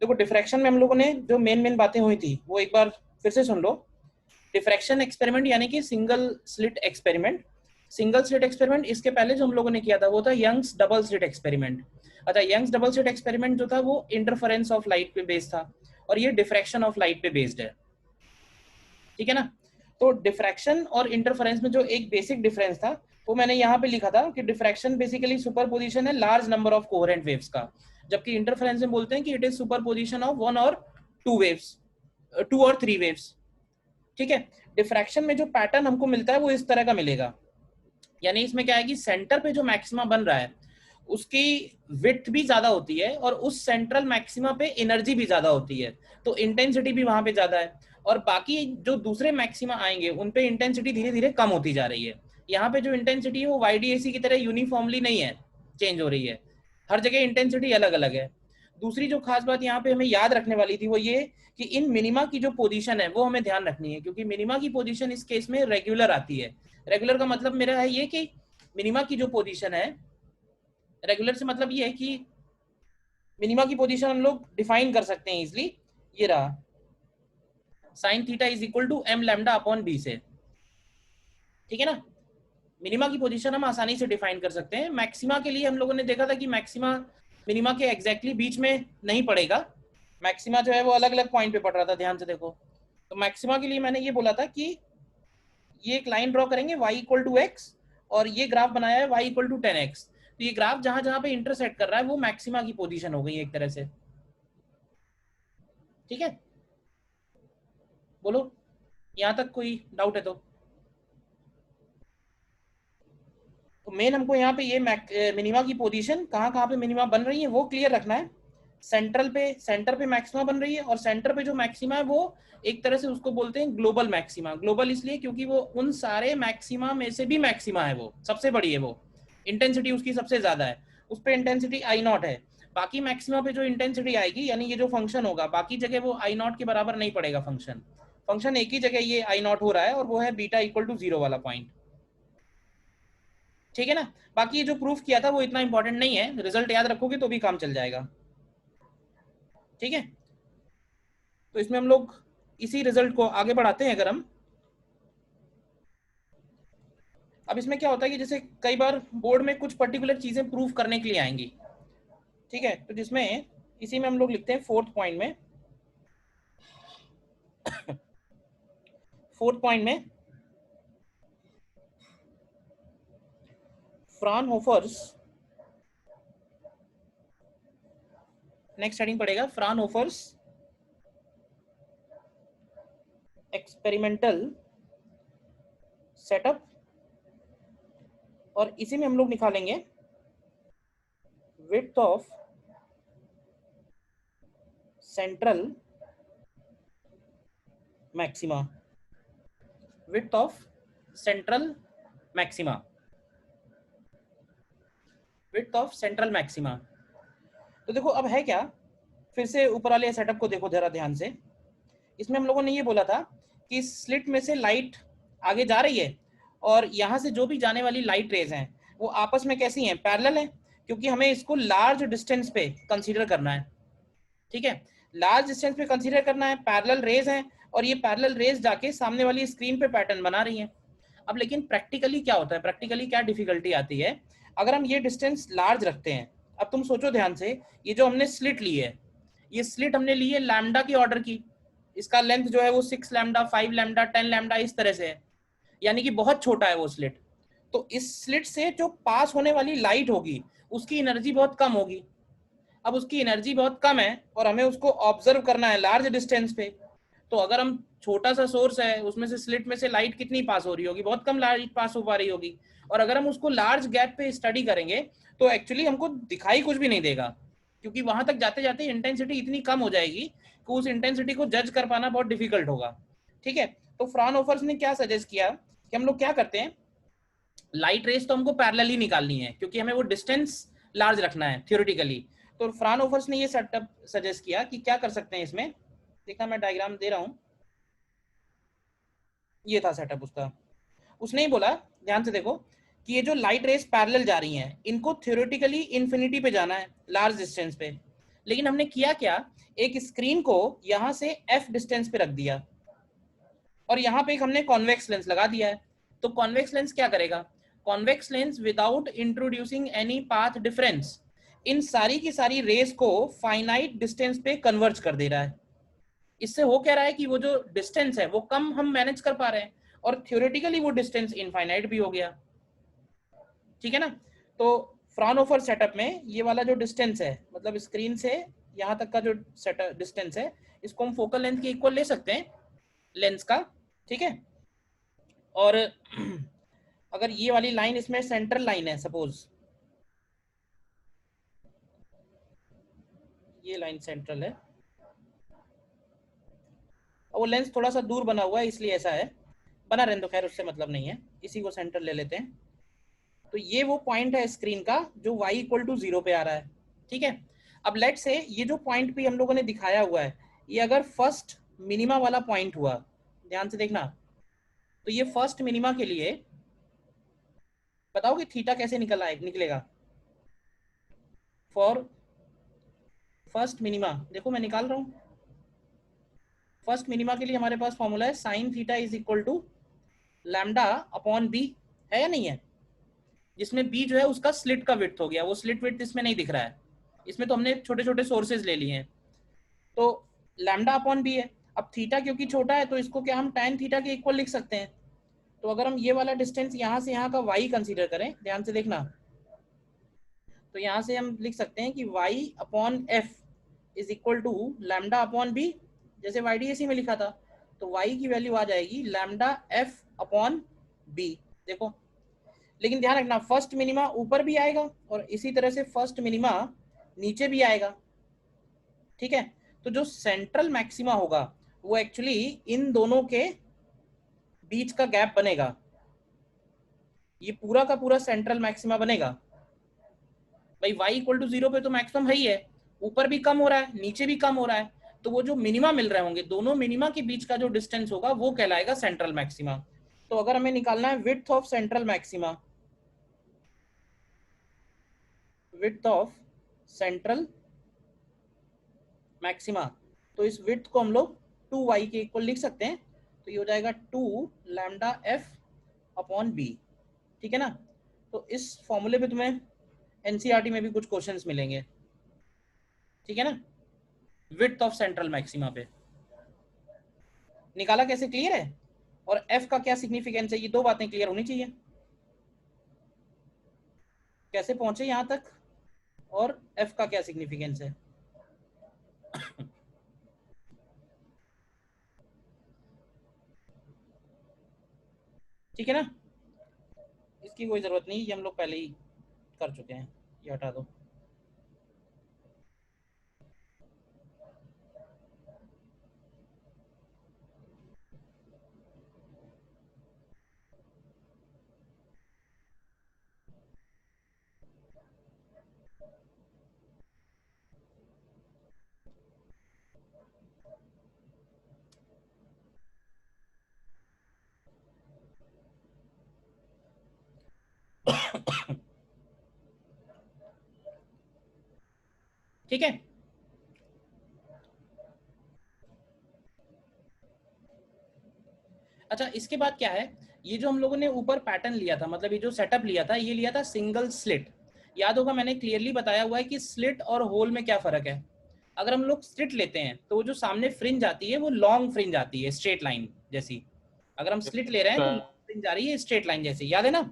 देखो डिफ्रैक्शन में हम लोगों ने जो मेन बातें हुई थी वो एक बार फिर से सुन लो। डिफ्रैक्शन एक्सपेरिमेंट यानी कि single slit experiment. Single slit experiment इसके पहले जो हम लोगों ने किया था वो था यंग्स डबल स्लिट एक्सपेरिमेंट। अच्छा, यंग्स डबल स्लिट एक्सपेरिमेंट जो था वो इंटरफेरेंस ऑफ लाइट पे बेस्ड था, और ये डिफ्रैक्शन ऑफ लाइट पे बेस्ड है। ठीक है ना। तो डिफ्रैक्शन और इंटरफेरेंस में जो एक बेसिक डिफरेंस था वो मैंने यहाँ पे लिखा था कि डिफ्रैक्शन बेसिकली सुपरपोजिशन है large number of coherent waves का, जबकि इंटरफेरेंस में बोलते हैं कि it is superposition of one और टू वेव्स, टू और थ्री वेव्स। ठीक है। डिफ्रैक्शन में जो पैटर्न हमको मिलता है वो इस तरह का मिलेगा, यानी इसमें क्या है कि सेंटर पे जो मैक्सिमा बन रहा है उसकी विड्थ भी ज्यादा होती है और उस सेंट्रल मैक्सिमा पे एनर्जी भी ज्यादा होती है, तो इंटेंसिटी भी वहां पे ज्यादा है। और बाकी जो दूसरे मैक्सिमा आएंगे उन पे इंटेंसिटी धीरे धीरे कम होती जा रही है। यहाँ पे जो इंटेंसिटी है वो वाईडीएसी की तरह यूनिफॉर्मली नहीं है, चेंज हो रही है, हर जगह इंटेंसिटी अलग अलग है। दूसरी जो खास बात यहाँ पे हमें याद रखने वाली थी वो ये कि इन मिनिमा की जो पोजीशन है वो हमें ध्यान रखनी है, क्योंकि मिनिमा की पोजीशन इस केस में रेगुलर आती है। रेगुलर का मतलब मेरा है ये कि मिनिमा की जो पोजीशन है, रेगुलर से मतलब ये है कि मिनिमा की पोजीशन हम लोग डिफाइन कर सकते हैं इजिली, ये रहा sine theta is equal to M lambda upon B से। ठीक है ना। मिनिमा की पोजीशन हम आसानी से डिफाइन कर सकते हैं। मैक्सिमा के लिए हम लोगों ने देखा था कि मैक्सिमा मिनिमा के एग्जैक्टली बीच में नहीं पड़ेगा, मैक्सिमा जो है वो अलग अलग पॉइंट पे पड़ रहा था, ध्यान से देखो। तो मैक्सिमा के लिए मैंने ये बोला था कि ये एक लाइन ड्रॉ करेंगे y इक्वल टू एक्स, और ये ग्राफ बनाया है y इक्वल टू 10x। तो ये ग्राफ जहां जहां पे इंटरसेक्ट कर रहा है वो मैक्सिमा की पोजीशन हो गई एक तरह से। ठीक है, बोलो यहां तक कोई डाउट है तो मेन हमको यहाँ पे ये मिनिमा की पोजीशन कहाँ कहाँ पे मिनिमा बन रही है वो क्लियर रखना है। सेंटर पे मैक्सिमा बन रही है, और सेंटर पे जो मैक्सिमा है वो एक तरह से उसको बोलते हैं ग्लोबल मैक्सिमा। ग्लोबल इसलिए क्योंकि वो उन सारे मैक्सिमा में से भी मैक्सिमा है, वो सबसे बड़ी है, वो इंटेंसिटी उसकी सबसे ज्यादा है, उस पर इंटेंसिटी आई नॉट है। बाकी मैक्सिमा पे जो इंटेंसिटी आएगी यानी ये जो फंक्शन होगा बाकी जगह वो आई नॉट के बराबर नहीं पड़ेगा फंक्शन। फंक्शन एक ही जगह ये आई नॉट हो रहा है और वो है बीटा इक्वल टू 0 वाला पॉइंट। ठीक है ना। बाकी ये जो प्रूफ किया था वो इतना इंपॉर्टेंट नहीं है, रिजल्ट याद रखोगे तो भी काम चल जाएगा। ठीक है, तो इसमें हम लोग इसी रिजल्ट को आगे बढ़ाते हैं। अगर हम अब इसमें क्या होता है कि जैसे कई बार बोर्ड में कुछ पर्टिकुलर चीजें प्रूफ करने के लिए आएंगी। ठीक है, तो जिसमें इसी में हम लोग लिखते हैं फोर्थ पॉइंट में फ्राउनहोफर्स, नेक्स्ट हेडिंग पड़ेगा फ्राउनहोफर्स एक्सपेरिमेंटल सेटअप, और इसी में हम लोग निकालेंगे width of central maxima, width of central maxima, width of central maxima. तो देखो अब है क्या, फिर से ऊपर वाले सेटअप को देखो जरा ध्यान से। इसमें हम लोगों ने ये बोला था कि स्लिट में से लाइट आगे जा रही है, और यहाँ से जो भी जाने वाली लाइट रेज हैं वो आपस में कैसी हैं, पैरेलल है, क्योंकि हमें इसको लार्ज डिस्टेंस पे कंसीडर करना है। ठीक है, लार्ज डिस्टेंस पे कंसीडर करना है, पैरेलल रेज हैं, और ये पैरेलल रेज जाके सामने वाली स्क्रीन पे पैटर्न बना रही हैं। अब लेकिन प्रैक्टिकली क्या होता है, प्रैक्टिकली क्या डिफिकल्टी आती है अगर हम ये डिस्टेंस लार्ज रखते हैं। अब तुम सोचो ध्यान से, ये जो हमने स्लिट ली है, ये स्लिट हमने ली है लैम्डा की ऑर्डर की, इसका लेंथ जो है वो 6 लैम्डा, 5 लैम्डा, 10 लैम्डा इस तरह से है, यानी कि बहुत छोटा है वो स्लिट। तो इस स्लिट से जो पास होने वाली लाइट होगी उसकी एनर्जी बहुत कम होगी। अब उसकी एनर्जी बहुत कम है और हमें उसको ऑब्जर्व करना है लार्ज डिस्टेंस पे। तो अगर हम छोटा सा सोर्स है उसमें से स्लिट में से लाइट कितनी पास हो रही होगी, बहुत कम लाइट पास हो पा रही होगी। और अगर हम उसको लार्ज गैप पे स्टडी करेंगे तो एक्चुअली हमको दिखाई कुछ भी नहीं देगा, क्योंकि वहां तक जाते जाते इंटेंसिटी इतनी कम हो जाएगी कि उस इंटेंसिटी को जज कर पाना बहुत डिफिकल्ट होगा। ठीक है, तो फ्राउनहोफर्स ने क्या सजेस्ट किया कि हम लोग क्या करते हैं, लाइट रेस तो हमको पैरेलल ही निकालनी है क्योंकि हमें वो डिस्टेंस लार्ज रखना है थ्योरेटिकली। तो फ्राउनहोफर्स ने ये सेटअप सजेस्ट किया कि क्या कर सकते हैं इसमें, देखना मैं डायग्राम दे रहा हूं, ये था सेटअप उसका। उसने ही बोला, ध्यान से देखो, कि ये जो लाइट रेस पैरेलल जा रही हैं इनको थ्योरेटिकली इन्फिनिटी पे जाना है लार्ज डिस्टेंस पे। लेकिन हमने किया क्या, एक स्क्रीन को यहां से f डिस्टेंस पे रख दिया और यहाँ पे एक हमने कॉन्वेक्स लेंस लगा दिया है। तो कॉन्वेक्स लेंस क्या करेगा, convex lens without introducing any path difference in सारी की सारी रेस को फाइनाइट डिस्टेंस पे कन्वर्ज कर दे रहा है। इससे हो क्या रहा है कि वो जो डिस्टेंस है वो कम हम मैनेज कर पा रहे हैं और थ्योरेटिकली वो डिस्टेंस इनफाइनाइट भी हो गया। ठीक है ना। तो फ्राउनहोफर सेटअप में ये वाला जो डिस्टेंस है, मतलब स्क्रीन से यहाँ तक का जो सेटअप डिस्टेंस है, इसको हम फोकल लेंथ के इक्वल ले सकते हैं लेंस का। ठीक है। और अगर ये वाली लाइन इसमें सेंट्रल लाइन है, सपोज ये लाइन सेंट्रल है और वो लेंस थोड़ा सा दूर बना हुआ है इसलिए ऐसा है, बना रहने दो, खैर उससे मतलब नहीं है, इसी को सेंटर ले लेते हैं। तो ये वो पॉइंट है स्क्रीन का जो y इक्वल टू 0 पे आ रहा है। ठीक है। अब लेट से ये जो पॉइंट भी हम लोगों ने दिखाया हुआ है, ये अगर फर्स्ट मिनिमा वाला पॉइंट हुआ, ध्यान से देखना, तो ये फर्स्ट मिनिमा के लिए बताओ कि थीटा कैसे निकलेगा फॉर फर्स्ट मिनिमा। देखो मैं निकाल रहा हूं, फर्स्ट मिनिमा के लिए हमारे पास फॉर्मूला है sine theta is equal to lambda upon B, है या नहीं है, जिसमें बी जो है उसका स्लिट का विड्थ हो गया, वो स्लिट विड्थ इसमें नहीं दिख रहा है, इसमें तो हमने छोटे छोटे सोर्सेज ले लिए हैं। तो लैम्डा अपॉन बी है। अब थीटा क्योंकि छोटा है तो इसको क्या हम tan थीटा के इक्वल लिख सकते हैं। तो अगर हम ये वाला डिस्टेंस यहाँ से यहाँ का y कंसीडर करें, ध्यान से देखना, तो यहाँ से हम लिख सकते हैं कि y upon F is equal to lambda upon B, जैसे YDAC में लिखा था, तो y की वैल्यू आ जाएगी लैम्डा एफ अपॉन बी। देखो, लेकिन ध्यान रखना फर्स्ट मिनिमा ऊपर भी आएगा और इसी तरह से फर्स्ट मिनिमा नीचे भी आएगा। ठीक है। तो जो सेंट्रल मैक्सिमा होगा वो एक्चुअली इन दोनों के बीच का गैप बनेगा, ये पूरा का पूरा सेंट्रल मैक्सिमा बनेगा। भाई y इक्वल टू 0 पे तो मैक्सिमम है ही है, ऊपर भी कम हो रहा है नीचे भी कम हो रहा है, तो वो जो मिनिमा मिल रहे होंगे दोनों मिनिमा के बीच का जो डिस्टेंस होगा वो कहलाएगा सेंट्रल मैक्सिमा। तो अगर हमें निकालना है width of central maxima, width of central maxima, तो इस विड्थ को हम लोग 2y के इक्वल लिख सकते हैं, तो ये हो जाएगा 2 लैम्डा एफ अपॉन बी। ठीक है ना। तो इस फॉर्मूले पे तुम्हें एनसीईआरटी में भी कुछ क्वेश्चंस मिलेंगे। ठीक है ना। विड्थ ऑफ सेंट्रल मैक्सिमा पे निकाला कैसे, क्लियर है, और f का क्या सिग्निफिकेंस है, ये दो बातें क्लियर होनी चाहिए, कैसे पहुंचे यहां तक और f का क्या सिग्निफिकेंस है। ठीक है ना, इसकी कोई जरूरत नहीं, ये हम लोग पहले ही कर चुके हैं, ये हटा दो। ठीक है। अच्छा, इसके बाद क्या है, ये जो हम लोगों ने ऊपर पैटर्न लिया था, मतलब ये जो सेटअप लिया था, ये लिया था सिंगल स्लिट। याद होगा मैंने क्लियरली बताया हुआ है कि स्लिट और होल में क्या फर्क है। अगर हम लोग स्लिट लेते हैं तो वो जो सामने फ्रिंज आती है वो लॉन्ग फ्रिंज आती है, स्ट्रेट लाइन जैसी। अगर हम स्लिट ले रहे हैं तो फ्रिंज आ रही है स्ट्रेट लाइन जैसी, याद है ना।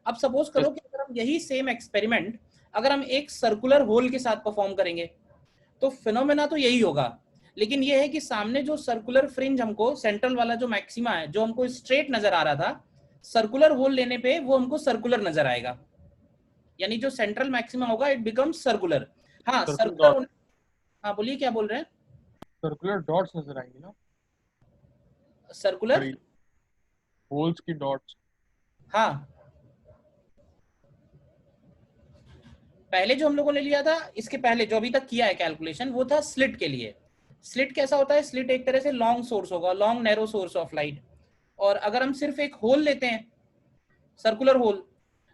अब सपोज करो कि अगर हम यही सेम एक्सपेरिमेंट अगर हम एक सर्कुलर होल के साथ परफॉर्म करेंगे तो फिनोमेना तो यही होगा, लेकिन ये है कि सामने जो सर्कुलर फ्रिंज हमको सेंट्रल वाला जो मैक्सिमा है जो हमको स्ट्रेट नजर आ रहा था, सर्कुलर होल लेने पे वो हमको सर्कुलर नजर आएगा, यानी जो सेंट्रल मैक्सिमा होगा इट बिकम्स सर्कुलर। हाँ सर्कुलर, हाँ बोलिए क्या बोल रहे हैं। सर्कुलर डॉट्स नजर आएंगे ना, सर्कुलर होल्स की डॉट्स। हाँ, पहले जो हम लोगों ने लिया था, इसके पहले जो अभी तक किया है कैलकुलेशन, वो था स्लिट के लिए। स्लिट कैसा होता है, स्लिट एक तरह से लॉन्ग सोर्स होगा, long narrow source of light. और अगर हम सिर्फ एक होल लेते हैं, सर्कुलर होल,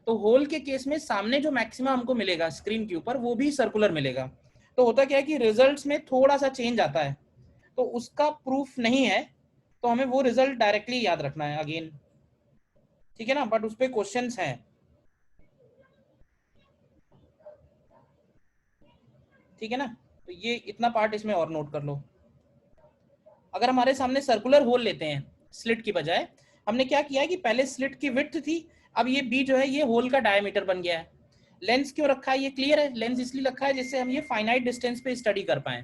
तो होल के केस में सामने जो मैक्सिमा हमको मिलेगा स्क्रीन के ऊपर वो भी सर्कुलर मिलेगा। तो होता क्या है कि रिजल्ट्स में थोड़ा सा चेंज आता है, तो उसका प्रूफ नहीं है, तो हमें वो रिजल्ट डायरेक्टली याद रखना है अगेन, ठीक है ना, बट उस पे क्वेश्चंस हैं, ठीक है ना। तो ये इतना पार्ट इसमें और नोट कर लो। अगर हमारे सामने सर्कुलर होल लेते हैं स्लिट की बजाय, हमने क्या किया है कि पहले स्लिट की विड्थ थी, अब ये बी जो है ये होल का डायमीटर बन गया है। लेंस क्यों रखा है, ये क्लियर है, लेंस इसलिए रखा है जिससे हम ये फाइनाइट डिस्टेंस पे स्टडी कर पाए।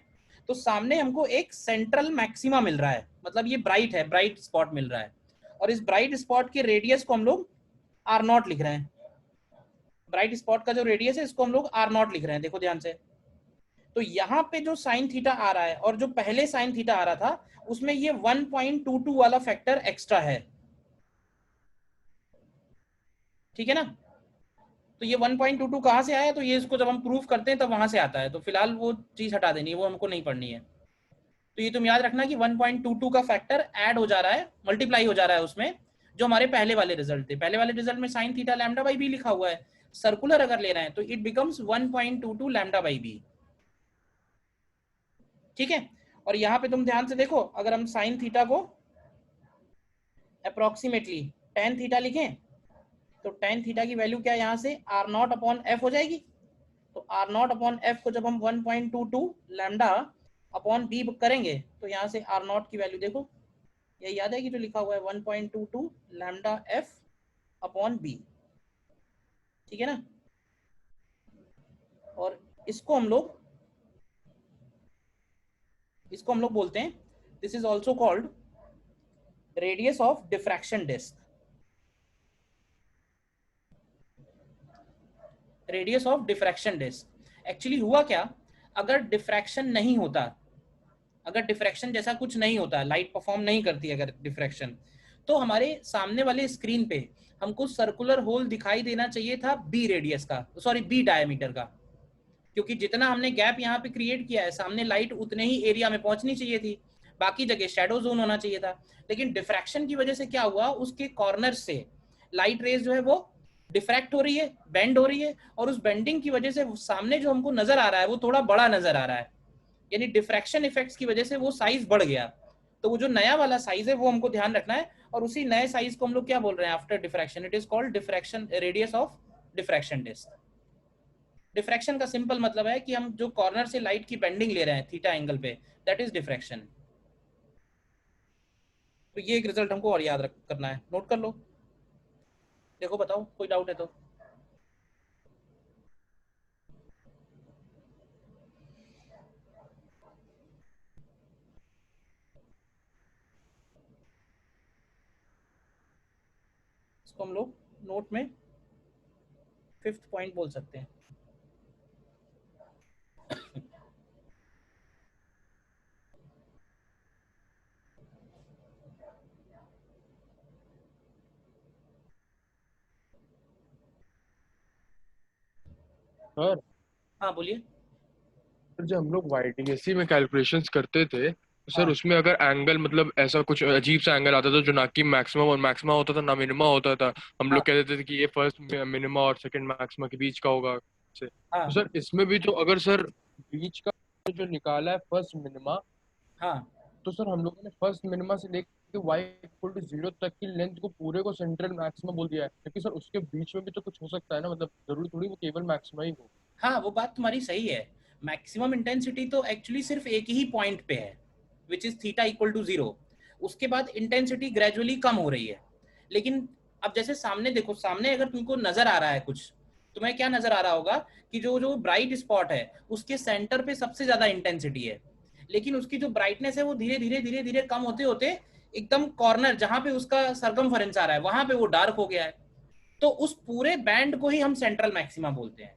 तो सामने हमको एक सेंट्रल मैक्सिमा मिल रहा है, मतलब ये ब्राइट है, ब्राइट स्पॉट मिल रहा है, और इस ब्राइट स्पॉट के रेडियस को हम लोग आर नॉट लिख रहे हैं। ब्राइट स्पॉट का जो रेडियस है इसको हम लोग आर नॉट लिख रहे हैं, देखो ध्यान से। तो यहाँ पे जो साइन थीटा आ रहा है और जो पहले साइन थीटा आ रहा था उसमें ये 1.22 वाला फैक्टर एक्स्ट्रा है, ठीक है ना। तो ये 1.22 कहाँ से आया, तो ये इसको जब हम प्रूफ करते हैं तब वहां से आता है, तो फिलहाल वो चीज हटा देनी है, वो हमको नहीं पढ़नी है। तो ये तुम याद रखना कि 1.22 का फैक्टर ऐड हो जा रहा है, मल्टीप्लाई हो जा रहा है उसमें, जो हमारे पहले वाले रिजल्ट थे। पहले वाले रिजल्ट में sine theta lambda by B लिखा हुआ है, सर्कुलर अगर ले रहे हैं तो it becomes 1.22 lambda by B, ठीक है। और यहाँ पे तुम ध्यान से देखो, अगर हम साइन थीटा को अप्रोक्सीमेटली टेन थीटा लिखें तो टेन थीटा की वैल्यू क्या है, यहाँ से आर नॉट अपॉन एफ हो जाएगी। तो आर नॉट अपॉन एफ को जब हम 1.22 लैम्डा अपॉन बी करेंगे तो यहाँ से आर नॉट की वैल्यू देखो, ये याद है कि जो लिखा हुआ है 1.22 लैम्डा एफ अपॉन बी, ठीक है ना। और इसको हम लोग बोलते हैं, this is also called radius of diffraction disc, radius of diffraction disc. Actually हुआ क्या, अगर डिफ्रैक्शन नहीं होता, अगर डिफ्रैक्शन जैसा कुछ नहीं होता, लाइट परफॉर्म नहीं करती अगर डिफ्रैक्शन, तो हमारे सामने वाले स्क्रीन पे हमको सर्कुलर होल दिखाई देना चाहिए था बी रेडियस का, सॉरी बी डायमीटर का, क्योंकि जितना हमने गैप यहाँ पे क्रिएट किया है सामने लाइट उतने ही एरिया में पहुंचनी चाहिए थी, बाकी जगह शेडो जोन होना चाहिए था। लेकिन डिफ्रैक्शन की वजह से क्या हुआ, उसके कॉर्नर से लाइट रेज जो है वो डिफ्रैक्ट हो रही है, बेंड हो रही है, और उस बेंडिंग की वजह से सामने जो हमको नजर आ रहा है वो थोड़ा बड़ा नजर आ रहा है, यानी डिफ्रैक्शन इफेक्ट्स की वजह से वो साइज बढ़ गया। तो वो जो नया वाला साइज है वो हमको ध्यान रखना है, और उसी नए साइज को हम लोग क्या बोल रहे हैं after diffraction, it is called diffraction, radius of diffraction disc. Diffraction का सिंपल मतलब है कि हम जो कॉर्नर से लाइट की बेंडिंग ले रहे हैं थीटा एंगल पे, दैट इज डिफ्रैक्शन। तो ये एक रिजल्ट हमको और याद करना है, नोट कर लो, देखो बताओ कोई डाउट है तो। इसको हम लोग नोट में फिफ्थ पॉइंट बोल सकते हैं। सर हाँ बोलिए। जब हम लोग वाईडीएससी में कैलकुलेशंस करते थे तो सर हाँ उसमें अगर एंगल मतलब ऐसा कुछ अजीब सा एंगल आता था जो ना कि मैक्सिमम और मैक्सिमा होता था ना मिनिमा होता था, हम हाँ लोग कहते थे कि ये फर्स्ट मिनिमा और सेकंड मैक्सिमा के बीच का होगा से। तो हाँ सर इसमें भी तो अगर सर बीच का जो निकाला है फर्स्ट मिनिमा, हाँ तो सर हम लोगों ने फर्स्ट मिनिमा से लेके वाई इक्वल टू जीरो तक की लेंथ को पूरे को सेंट्रल मैक्सिमा बोल दिया है, क्योंकि सर उसके बीच में भी तो कुछ हो सकता है ना, मतलब जरूरी थोड़ी वो केवल मैक्सिमा ही हो। हाँ, वो बात तुम्हारी सही है। मैक्सिमम इंटेंसिटी तो एक्चुअली सिर्फ एक ही पॉइंट पे है, which is theta equal to zero. उसके बाद इंटेंसिटी ग्रेजुअली कम हो रही है। लेकिन अब जैसे सामने देखो, सामने अगर तुमको नजर आ रहा है कुछ, तुम्हें क्या नजर आ रहा होगा कि जो जो ब्राइट स्पॉट है उसके सेंटर पे सबसे ज्यादा इंटेंसिटी है, लेकिन उसकी जो ब्राइटनेस है वो धीरे धीरे धीरे धीरे कम होते होते एकदम कॉर्नर जहां पे उसका सरकमफेरेंस आ रहा है वहां पे वो डार्क हो गया है। तो उस पूरे बैंड को ही हम सेंट्रल मैक्सिमा बोलते हैं,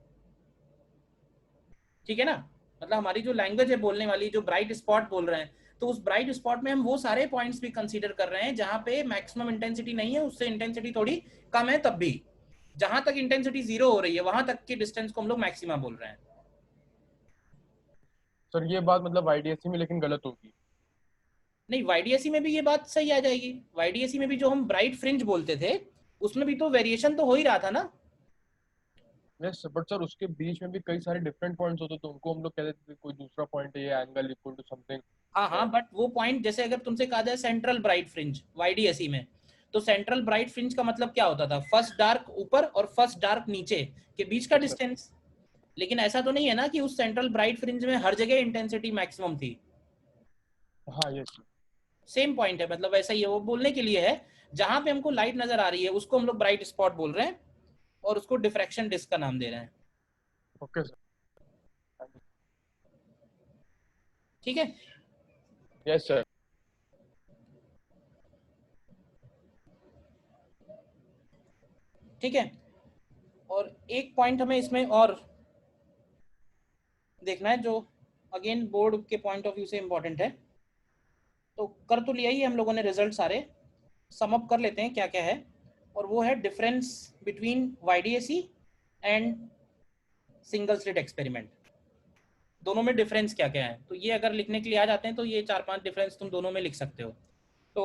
ठीक है ना। मतलब हमारी जो लैंग्वेज है बोलने वाली, जो ब्राइट स्पॉट बोल रहे हैं, तो उस ब्राइट स्पॉट में हम वो सारे पॉइंट्स भी कंसीडर कर रहे हैं जहां पे मैक्सिमम इंटेंसिटी नहीं है, उससे इंटेंसिटी थोड़ी कम है, तब भी जहां तक इंटेंसिटी जीरो हो रही है वहां तक की डिस्टेंस को हम लोग मैक्सिमा बोल रहे हैं। सर ये बात मतलब वाईडीएससी में लेकिन गलत होगी। नहीं, वाईडीएससी में भी ये बात सही आ जाएगी। वाईडीएससी में भी जो हम ब्राइट फ्रिंज बोलते थे उसमें भी तो वेरिएशन तो हो ही रहा था ना। यस बट सर उसके बीच में भी कई सारे डिफरेंट पॉइंट्स होते, तो उनको हम लोग कहते थे कोई दूसरा पॉइंट है, ये एंगल इक्वल टू समथिंग। हाँ हाँ, बट वो पॉइंट जैसे अगर तुमसे कहा जाए सेंट्रल ब्राइट फ्रिंज वाईडीएसई में, तो सेंट्रल ब्राइट फ्रिंज का मतलब क्या होता था? फर्स्ट डार्क ऊपर और फर्स्ट डार्क नीचे के बीच का डिस्टेंस। लेकिन ऐसा तो नहीं है ना कि उस सेंट्रल ब्राइट फ्रिंज में हर जगह इंटेंसिटी मैक्सिमम थी। हाँ यस। सेम पॉइंट है, मतलब वैसा ही है, वो बोलने के लिए है जहां पे हमको लाइट नजर आ रही है उसको हम लोग ब्राइट स्पॉट बोल रहे हैं और उसको डिफ्रैक्शन डिस्क का नाम दे रहे हैं। Okay sir. ठीक है। Yes sir. ठीक है, और एक पॉइंट हमें इसमें और देखना है जो अगेन बोर्ड के पॉइंट ऑफ व्यू से इंपॉर्टेंट है। तो कर तो लिया ही हम लोगों ने रिजल्ट सारे, सम अप कर लेते हैं क्या क्या है। और वो है difference between वाईडीएसी and single slit experiment. दोनों में डिफरेंस क्या क्या है, तो ये अगर लिखने के लिए आ जाते हैं तो ये 4-5 डिफरेंस तुम दोनों में लिख सकते हो। तो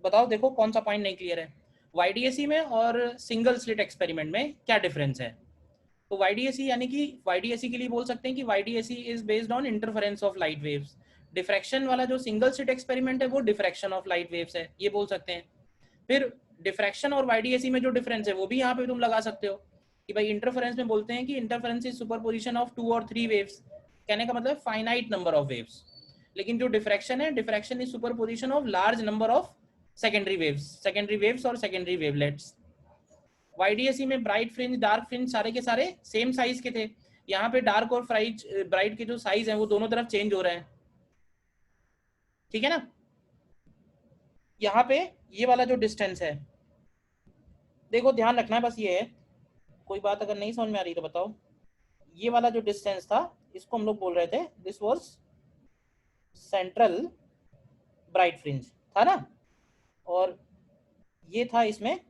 बताओ, देखो कौन सा पॉइंट नहीं क्लियर है। वाईडीएसी में और सिंगल स्लिट एक्सपेरिमेंट में क्या डिफरेंस है? तो वाईडीएसी यानी कि वाईडीएसी के लिए बोल सकते हैं कि वाईडीएसी is based on interference of light waves. Diffraction वाला जो सिंगल स्लिट एक्सपेरिमेंट है वो डिफ्रैक्शन ऑफ लाइट वेव्स है, ये बोल सकते हैं। फिर डिफ्रैक्शन और वाईडीएसी में जो डिफरेंस है वो भी यहाँ पे तुम लगा सकते हो कि भाई इंटरफेरेंस में बोलते हैं कि इंटरफेरेंस इज सुपरपोजिशन ऑफ 2 और 3 वेव्स, कहने का मतलब फाइनाइट नंबर ऑफ वेव्स। लेकिन जो डिफ्रैक्शन है, diffraction is superposition of large number of secondary waves और सेकेंडरी वेवलेट्स। वाईडीएसी में ब्राइट फ्रिंज डार्क फ्रिंज सारे के सारे सेम साइज के थे। यहाँ पे डार्क और ब्राइट के जो साइज है वो दोनों तरफ चेंज हो रहे हैं। ठीक है ना? यहाँ पे ये वाला जो डिस्टेंस है, देखो ध्यान रखना है बस ये है, कोई बात अगर नहीं समझ में आ रही तो बताओ। ये वाला जो डिस्टेंस था इसको हम लोग बोल रहे थे this was central bright fringe, था ना? और ये था इसमें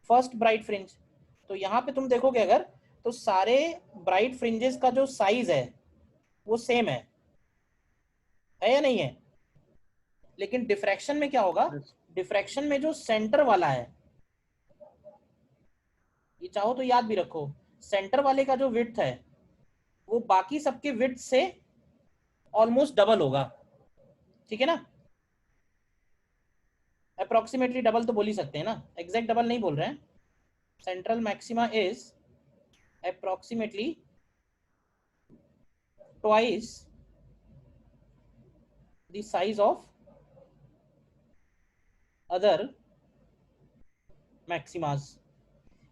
फर्स्ट ब्राइट फ्रिंज। तो यहाँ पे तुम देखोगे अगर, तो सारे ब्राइट फ्रिंजेस का जो साइज है वो सेम है या नहीं है? लेकिन डिफ्रैक्शन में क्या होगा? यस। डिफ्रैक्शन में जो सेंटर वाला है, ये चाहो तो याद भी रखो, सेंटर वाले का जो विड्थ है वो बाकी सबके विड्थ से ऑलमोस्ट डबल होगा। ठीक है ना? अप्रोक्सीमेटली डबल तो बोल ही सकते हैं ना, एग्जैक्ट डबल नहीं बोल रहे हैं। Central maxima is approximately twice the size of other maximas.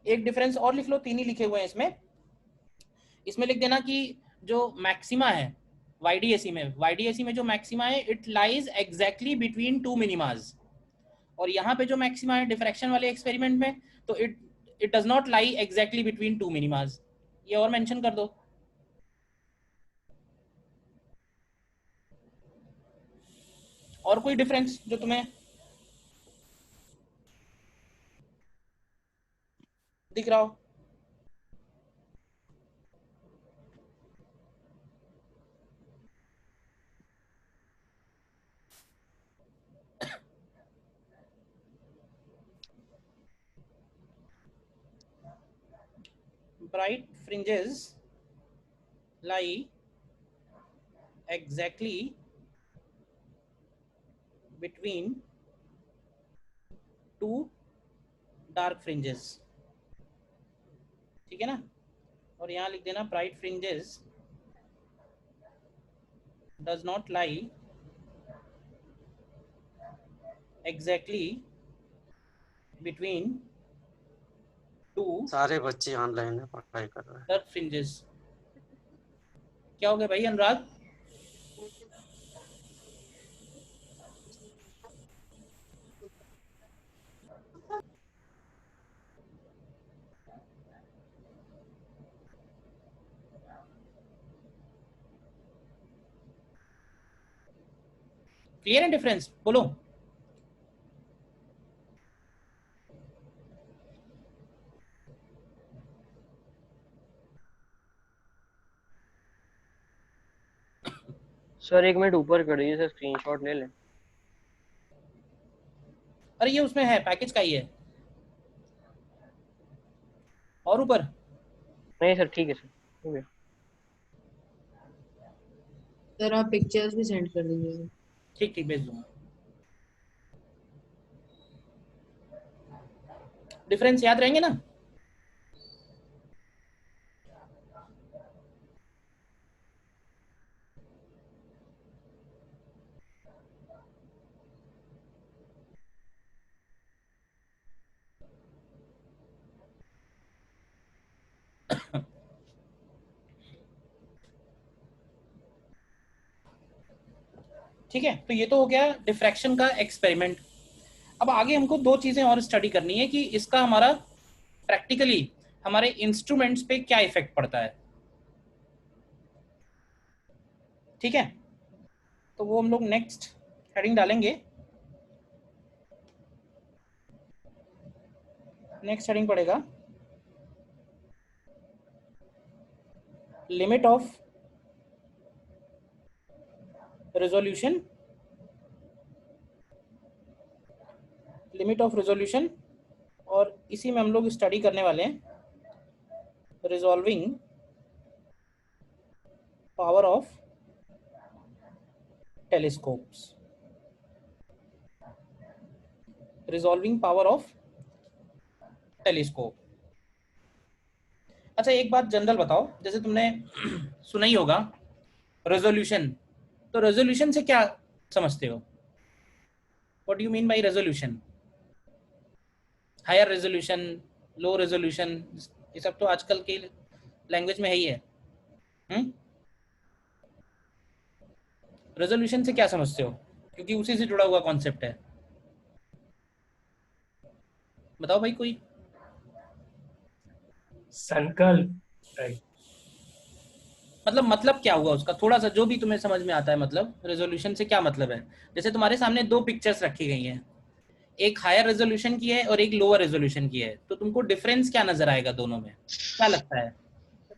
एक डिफरेंस और लिख लो, 3 ही लिखे हुए हैं इसमें। इसमें लिख देना कि जो मैक्सिमा है वाईडीएसी में जो मैक्सिमा है इट लाइज एग्जैक्टली बिटवीन 2 मिनिमाज। और यहाँ पे जो मैक्सिमा है डिफ्रैक्शन वाले एक्सपेरिमेंट में, तो it it does not lie exactly between 2 मिनिमाज। ये और मेंशन कर दो। और कोई डिफरेंस जो तुम्हें दिख रहा हो? Bright fringes lie exactly between two dark fringes। ठीक है ना? और यहाँ लिख देना bright fringes does not lie exactly between two सारे बच्चे ऑनलाइन में पढ़ाई कर रहे हैं। dark fringes। क्या हो गया भाई अनुराग? क्लियर है डिफरेंस? बोलो। सर 1 मिनट ऊपर कर दीजिए सर, स्क्रीनशॉट ले लें। अरे ये उसमें है, पैकेज का ही है। और ऊपर? नहीं सर, ठीक है सर, हो गया। सर आप पिक्चर्स भी सेंड कर दीजिएगा। ठीक ठीक, भेज दूंगा। डिफरेंस याद रहेंगे ना? ठीक है, तो ये तो हो गया डिफ्रैक्शन का एक्सपेरिमेंट। अब आगे हमको दो चीजें और स्टडी करनी है कि इसका हमारा प्रैक्टिकली हमारे इंस्ट्रूमेंट्स पे क्या इफेक्ट पड़ता है। ठीक है, तो वो हम लोग नेक्स्ट हेडिंग डालेंगे। नेक्स्ट हेडिंग पड़ेगा limit of resolution, limit of resolution, और इसी में हम लोग स्टडी करने वाले हैं resolving power of telescopes. Resolving power of telescope. अच्छा एक बात जनरल बताओ, जैसे तुमने सुना ही होगा रेजोल्यूशन, तो रेजोल्यूशन से क्या समझते हो? What do you mean by resolution? Higher resolution, low resolution, ये सब तो आजकल के लैंग्वेज में है ही है। रेजोल्यूशन से क्या समझते हो, क्योंकि उसी से जुड़ा हुआ कॉन्सेप्ट है। बताओ भाई कोई। संकल्प। मतलब क्या हुआ उसका, थोड़ा सा जो भी तुम्हें समझ में आता है। मतलब रेजोल्यूशन से क्या मतलब है? जैसे तुम्हारे सामने दो पिक्चर्स रखी गई हैं, एक हायर रेजोल्यूशन की है और एक लोअर रेजोल्यूशन की है, तो तुमको डिफरेंस क्या नजर आएगा दोनों में, क्या लगता है?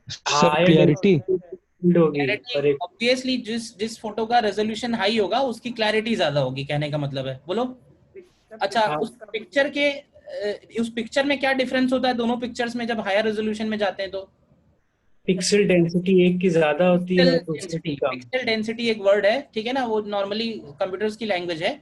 Sir clarity. होगी क्लैरिटी और एक ऑब्वियसली, जिस फोटो का रेजोल्यूशन हाई होगा उसकी क्लैरिटी ज्यादा होगी, कहने का मतलब है। बोलो। अच्छा उस पिक्चर के उस पिक्चर में क्या डिफरेंस होता है दोनों पिक्चर्स में जब हायर रेजोल्यूशन में जाते हैं? तो पिक्सल डेंसिटी एक की ज्यादा होती है और दूसरे की कम। पिक्सल डेंसिटी एक वर्ड है, ठीक है ना, वो नॉर्मली कंप्यूटर्स की लैंग्वेज है।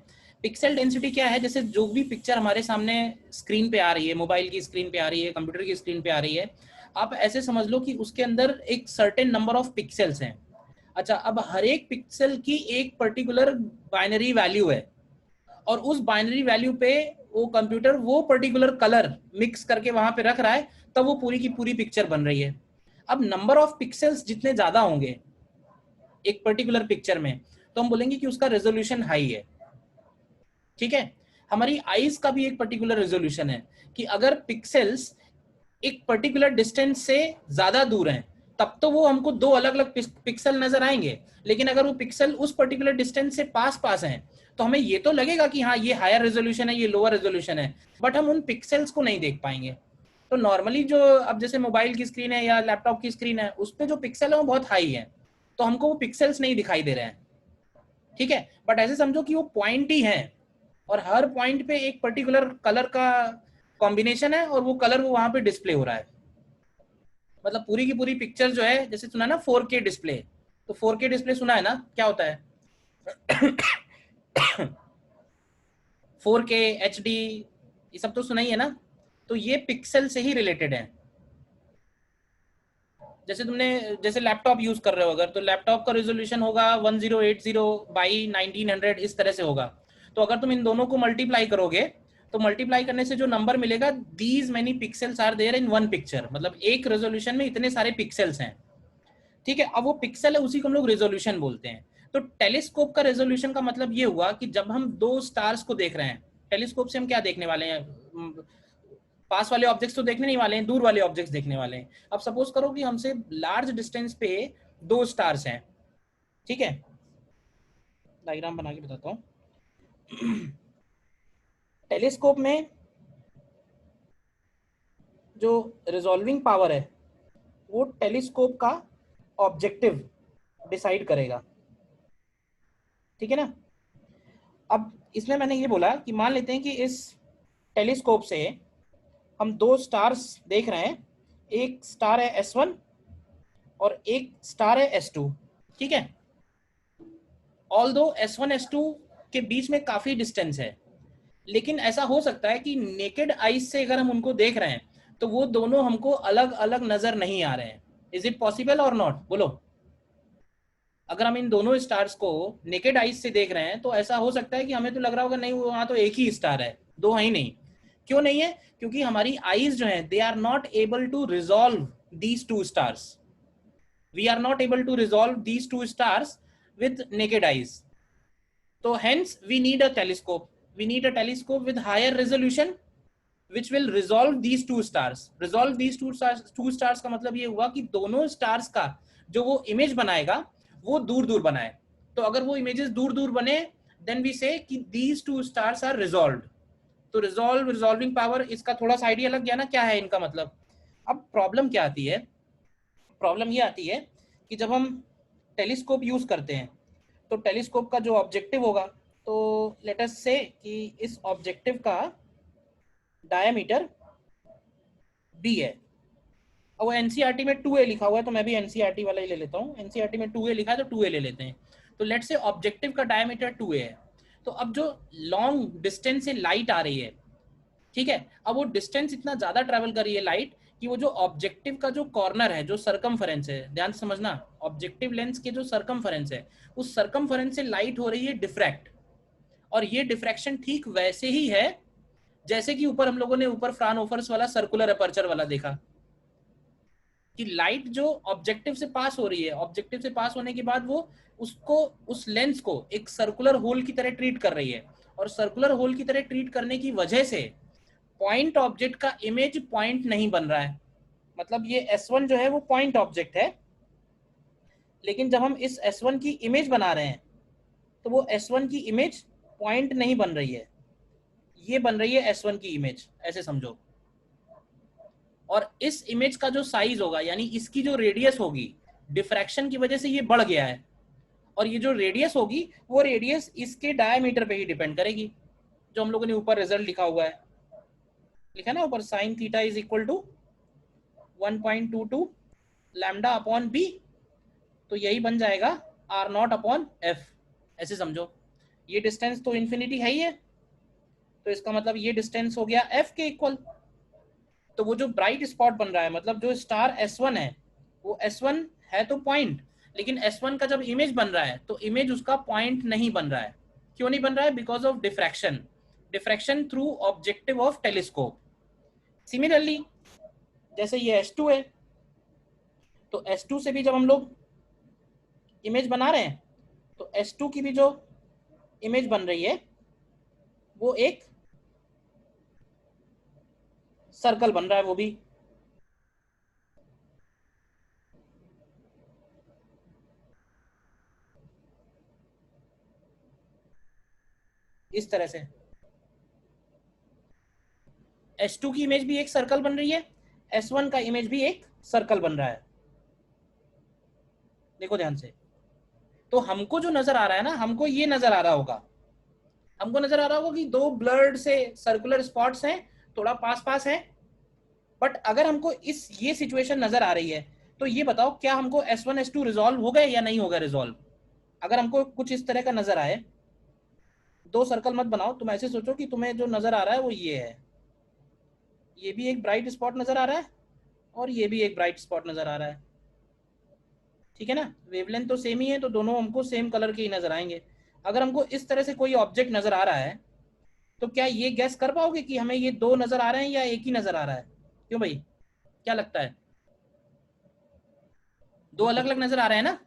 पिक्सल डेंसिटी क्या है? जैसे जो भी पिक्चर हमारे सामने स्क्रीन पे आ रही है, मोबाइल की स्क्रीन पे आ रही है, कंप्यूटर की स्क्रीन पे आ रही है, आप ऐसे समझ लो कि उसके अंदर एक सर्टेन नंबर ऑफ पिक्सल्स हैं। अच्छा, अब हर एक पिक्सल की एक पर्टिकुलर बाइनरी वैल्यू है, और उस बाइनरी वैल्यू पे वो कंप्यूटर वो पर्टिकुलर कलर मिक्स करके वहां पे रख रहा है, तब वो पूरी की पूरी पिक्चर बन रही है। अब नंबर ऑफ पिक्सल्स जितने ज्यादा होंगे एक पर्टिकुलर पिक्चर में, तो हम बोलेंगे कि उसका रेजोल्यूशन हाई है। ठीक है, हमारी आईज का भी एक पर्टिकुलर रेजोल्यूशन है कि अगर पिक्सल्स एक पर्टिकुलर डिस्टेंस से ज्यादा दूर हैं तब तो वो हमको दो अलग अलग पिक्सल नजर आएंगे, लेकिन अगर वो पिक्सल उस पर्टिकुलर डिस्टेंस से पास पास हैं तो हमें ये तो लगेगा कि हाँ ये हायर रेजोल्यूशन है, ये लोअर रेजोल्यूशन है, बट हम उन पिक्सल्स को नहीं देख पाएंगे। तो नॉर्मली जो अब जैसे मोबाइल की स्क्रीन है या लैपटॉप की स्क्रीन है, उस पर जो पिक्सल है वो बहुत हाई है, तो हमको वो पिक्सल्स नहीं दिखाई दे रहे हैं। ठीक है, बट ऐसे समझो कि वो पॉइंट ही है और हर पॉइंट पे एक पर्टिकुलर कलर का कॉम्बिनेशन है और वो कलर वो वहां पे डिस्प्ले हो रहा है। मतलब पूरी की पूरी पिक्चर जो है, जैसे सुना ना 4K डिस्प्ले, तो 4K डिस्प्ले सुना है ना, क्या होता है? 4K HD ये सब तो सुना ही है ना, तो ये पिक्सल से ही रिलेटेड है। जैसे लैपटॉप यूज कर रहे हो अगर, तो लैपटॉप का रेजोल्यूशन होगा 1080 बाई 1900, इस तरह से होगा। तो अगर तुम इन दोनों को मल्टीप्लाई करोगे तो मल्टीप्लाई करने से जो नंबर मिलेगा, these many pixels are there in one picture, मतलब एक रेजोल्यूशन में इतने सारे पिक्सल्स हैं। ठीक है, अब वो पिक्सल है उसी को हम लोग रेजोल्यूशन बोलते हैं। तो टेलीस्कोप का रेजोल्यूशन का मतलब ये हुआ कि जब हम दो स्टार्स को देख रहे हैं, टेलीस्कोप से हम क्या देखने वाले हैं? पास वाले ऑब्जेक्ट्स तो देखने नहीं वाले हैं, दूर वाले ऑब्जेक्ट्स देखने वाले हैं। अब सपोज करो कि हमसे लार्ज डिस्टेंस पे दो स्टार्स हैं, ठीक है, डायग्राम बना के बताता हूं। टेलीस्कोप में जो रिजॉल्विंग पावर है वो टेलीस्कोप का ऑब्जेक्टिव डिसाइड करेगा। ठीक है ना। अब इसमें मैंने ये बोला कि मान लेते हैं कि इस टेलीस्कोप से हम दो स्टार्स देख रहे हैं, एक स्टार है S1 और एक स्टार है S2, ठीक है। ऑल्दो S1 S2 के बीच में काफी डिस्टेंस है, लेकिन ऐसा हो सकता है कि नेकेड आईज से अगर हम उनको देख रहे हैं तो वो दोनों हमको अलग अलग नजर नहीं आ रहे हैं। इज इट पॉसिबल और नॉट, बोलो। अगर हम इन दोनों स्टार्स को नेकेड आईज से देख रहे हैं तो ऐसा हो सकता है कि हमें तो लग रहा होगा नहीं वहां तो एक ही स्टार है, दो है ही नहीं। क्यों नहीं है? क्योंकि हमारी आईज जो है they are not able to resolve these two stars. We are not able to resolve these two stars with naked eyes. तो hence we need a telescope. We need a telescope with higher resolution which will resolve these two stars. Resolve these two stars का मतलब ये हुआ कि दोनों stars का जो वो image बनाएगा वो दूर दूर बनाए। तो अगर वो images दूर दूर बने then we say कि these two stars are resolved. तो resolving power, इसका थोड़ा सा आइडिया लग गया ना क्या है इनका मतलब। अब प्रॉब्लम क्या आती है? प्रॉब्लम ये आती है कि जब हम टेलीस्कोप यूज करते हैं तो टेलीस्कोप का जो ऑब्जेक्टिव होगा, तो लेट अस से कि इस ऑब्जेक्टिव का डायमीटर b है और वो एनसीईआरटी में 2a लिखा हुआ है, तो मैं भी एनसीईआरटी वाला ही ले लेता हूँ। एनसीईआरटी में 2a लिखा है तो 2a ले लेते हैं। तो लेट से ऑब्जेक्टिव का डायमीटर 2a है। तो अब जो लॉन्ग डिस्टेंस से लाइट आ रही है, ठीक है, अब वो डिस्टेंस इतना ज्यादा ट्रेवल कर रही है लाइट कि वो जो ऑब्जेक्टिव का जो कॉर्नर है, जो सरकमफेरेंस है, ध्यान से समझना, ऑब्जेक्टिव लेंस के जो सरकमफेरेंस है उस सरकमफेरेंस से लाइट हो रही है डिफ्रैक्ट। और ये डिफ्रैक्शन ठीक वैसे ही है जैसे कि ऊपर हम लोगों ने ऊपर फ्रानहोफर्स वाला सर्कुलर अपर्चर वाला देखा कि लाइट जो ऑब्जेक्टिव से पास हो रही है, ऑब्जेक्टिव से पास होने के बाद वो उसको, उस लेंस को एक सर्कुलर होल की तरह ट्रीट कर रही है। और सर्कुलर होल की तरह ट्रीट करने की वजह से पॉइंट ऑब्जेक्ट का इमेज पॉइंट नहीं बन रहा है। मतलब ये S1 जो है वो पॉइंट ऑब्जेक्ट है, लेकिन जब हम इस S1 की इमेज बना रहे हैं तो वो S1 की इमेज पॉइंट नहीं बन रही है, ये बन रही है S1 की इमेज, ऐसे समझो। और इस इमेज का जो साइज होगा, यानी इसकी जो रेडियस होगी, डिफ्रैक्शन की वजह से ये बढ़ गया है, और ये जो रेडियस होगी वो रेडियस इसके डायमीटर पे ही डिपेंड करेगी, जो हम लोगों ने ऊपर रिजल्ट लिखा हुआ है, लिखा ना ऊपर, sine theta is equal to 1.22 lambda upon B. तो यही बन जाएगा R0 अपॉन एफ, ऐसे समझो। ये डिस्टेंस तो इन्फिनिटी है ही है, तो इसका मतलब ये डिस्टेंस हो गया एफ के इक्वल। तो वो जो ब्राइट स्पॉट बन रहा है, मतलब जो स्टार S1 है, वो S1 है तो पॉइंट, लेकिन S1 का जब इमेज बन रहा है तो इमेज उसका पॉइंट नहीं बन रहा है। क्यों नहीं बन रहा है? Because of diffraction, diffraction through objective of telescope. Similarly जैसे ये S2 है, तो S2 से भी जब हम लोग इमेज बना रहे हैं तो S2 की भी जो इमेज बन रही है वो एक सर्कल बन रहा है, वो भी इस तरह से। S2 की इमेज भी एक सर्कल बन रही है, S1 का इमेज भी एक सर्कल बन रहा है। देखो ध्यान से, तो हमको जो नजर आ रहा है ना, हमको ये नजर आ रहा होगा, हमको नजर आ रहा होगा कि दो ब्लर्ड से सर्कुलर स्पॉट्स हैं, थोड़ा पास पास है। बट अगर हमको इस ये सिचुएशन नजर आ रही है तो ये बताओ क्या हमको S1 S2 रिजॉल्व हो गए या नहीं होगा रिजॉल्व? अगर हमको कुछ इस तरह का नजर आए, दो सर्कल मत बनाओ, तुम ऐसे सोचो कि तुम्हें जो नजर आ रहा है वो ये है, ये भी एक ब्राइट स्पॉट नजर आ रहा है और ये भी एक ब्राइट स्पॉट नजर आ रहा है, ठीक है ना। वेवलेंथ तो सेम ही है, तो दोनों हमको सेम कलर के ही नजर आएंगे। अगर हमको इस तरह से कोई ऑब्जेक्ट नजर आ रहा है तो क्या ये गैस कर पाओगे कि हमें ये दो नजर आ रहे हैं या एक ही नजर आ रहा है? क्यों भाई, क्या लगता है? दो अलग अलग नजर आ रहे हैं ना।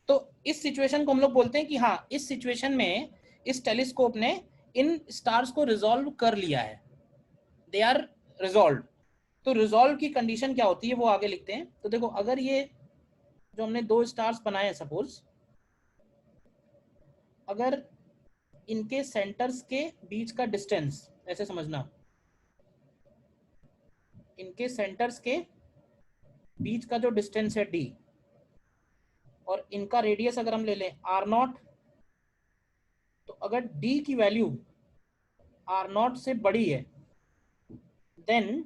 तो इस सिचुएशन को हम लोग बोलते हैं कि हाँ, इस सिचुएशन में इस टेलीस्कोप ने इन स्टार्स को रिजॉल्व कर लिया है, दे आर रिजॉल्व। तो रिजॉल्व की कंडीशन क्या होती है वो आगे लिखते हैं। तो देखो, अगर ये जो हमने दो स्टार्स बनाए हैं, सपोज अगर इनके सेंटर्स के बीच का डिस्टेंस, ऐसे समझना, इनके सेंटर्स के बीच का जो डिस्टेंस है d, और इनका रेडियस अगर हम ले लें R0, तो अगर d की वैल्यू R0 से बड़ी है then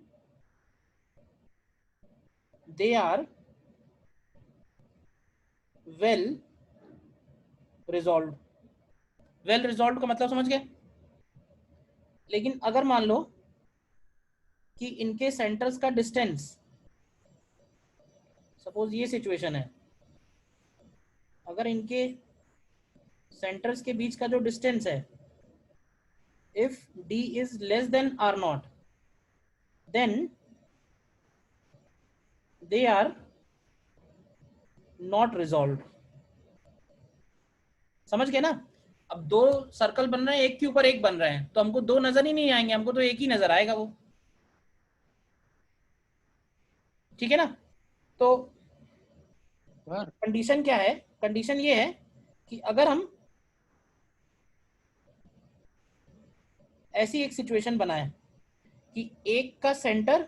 they are well resolve. Well resolve का मतलब समझ गए। लेकिन अगर मान लो कि इनके सेंटर्स का डिस्टेंस, सपोज ये सिचुएशन है, अगर इनके सेंटर्स के बीच का जो डिस्टेंस है, if d is less than r naught, then they are not resolved। समझ गए ना। अब दो सर्कल बन रहे हैं, एक के ऊपर एक बन रहे हैं, तो हमको दो नजर ही नहीं आएंगे, हमको तो एक ही नजर आएगा वो। ठीक है ना। तो कंडीशन क्या है, कंडीशन ये है कि अगर हम ऐसी एक सिचुएशन बनाएं कि एक का सेंटर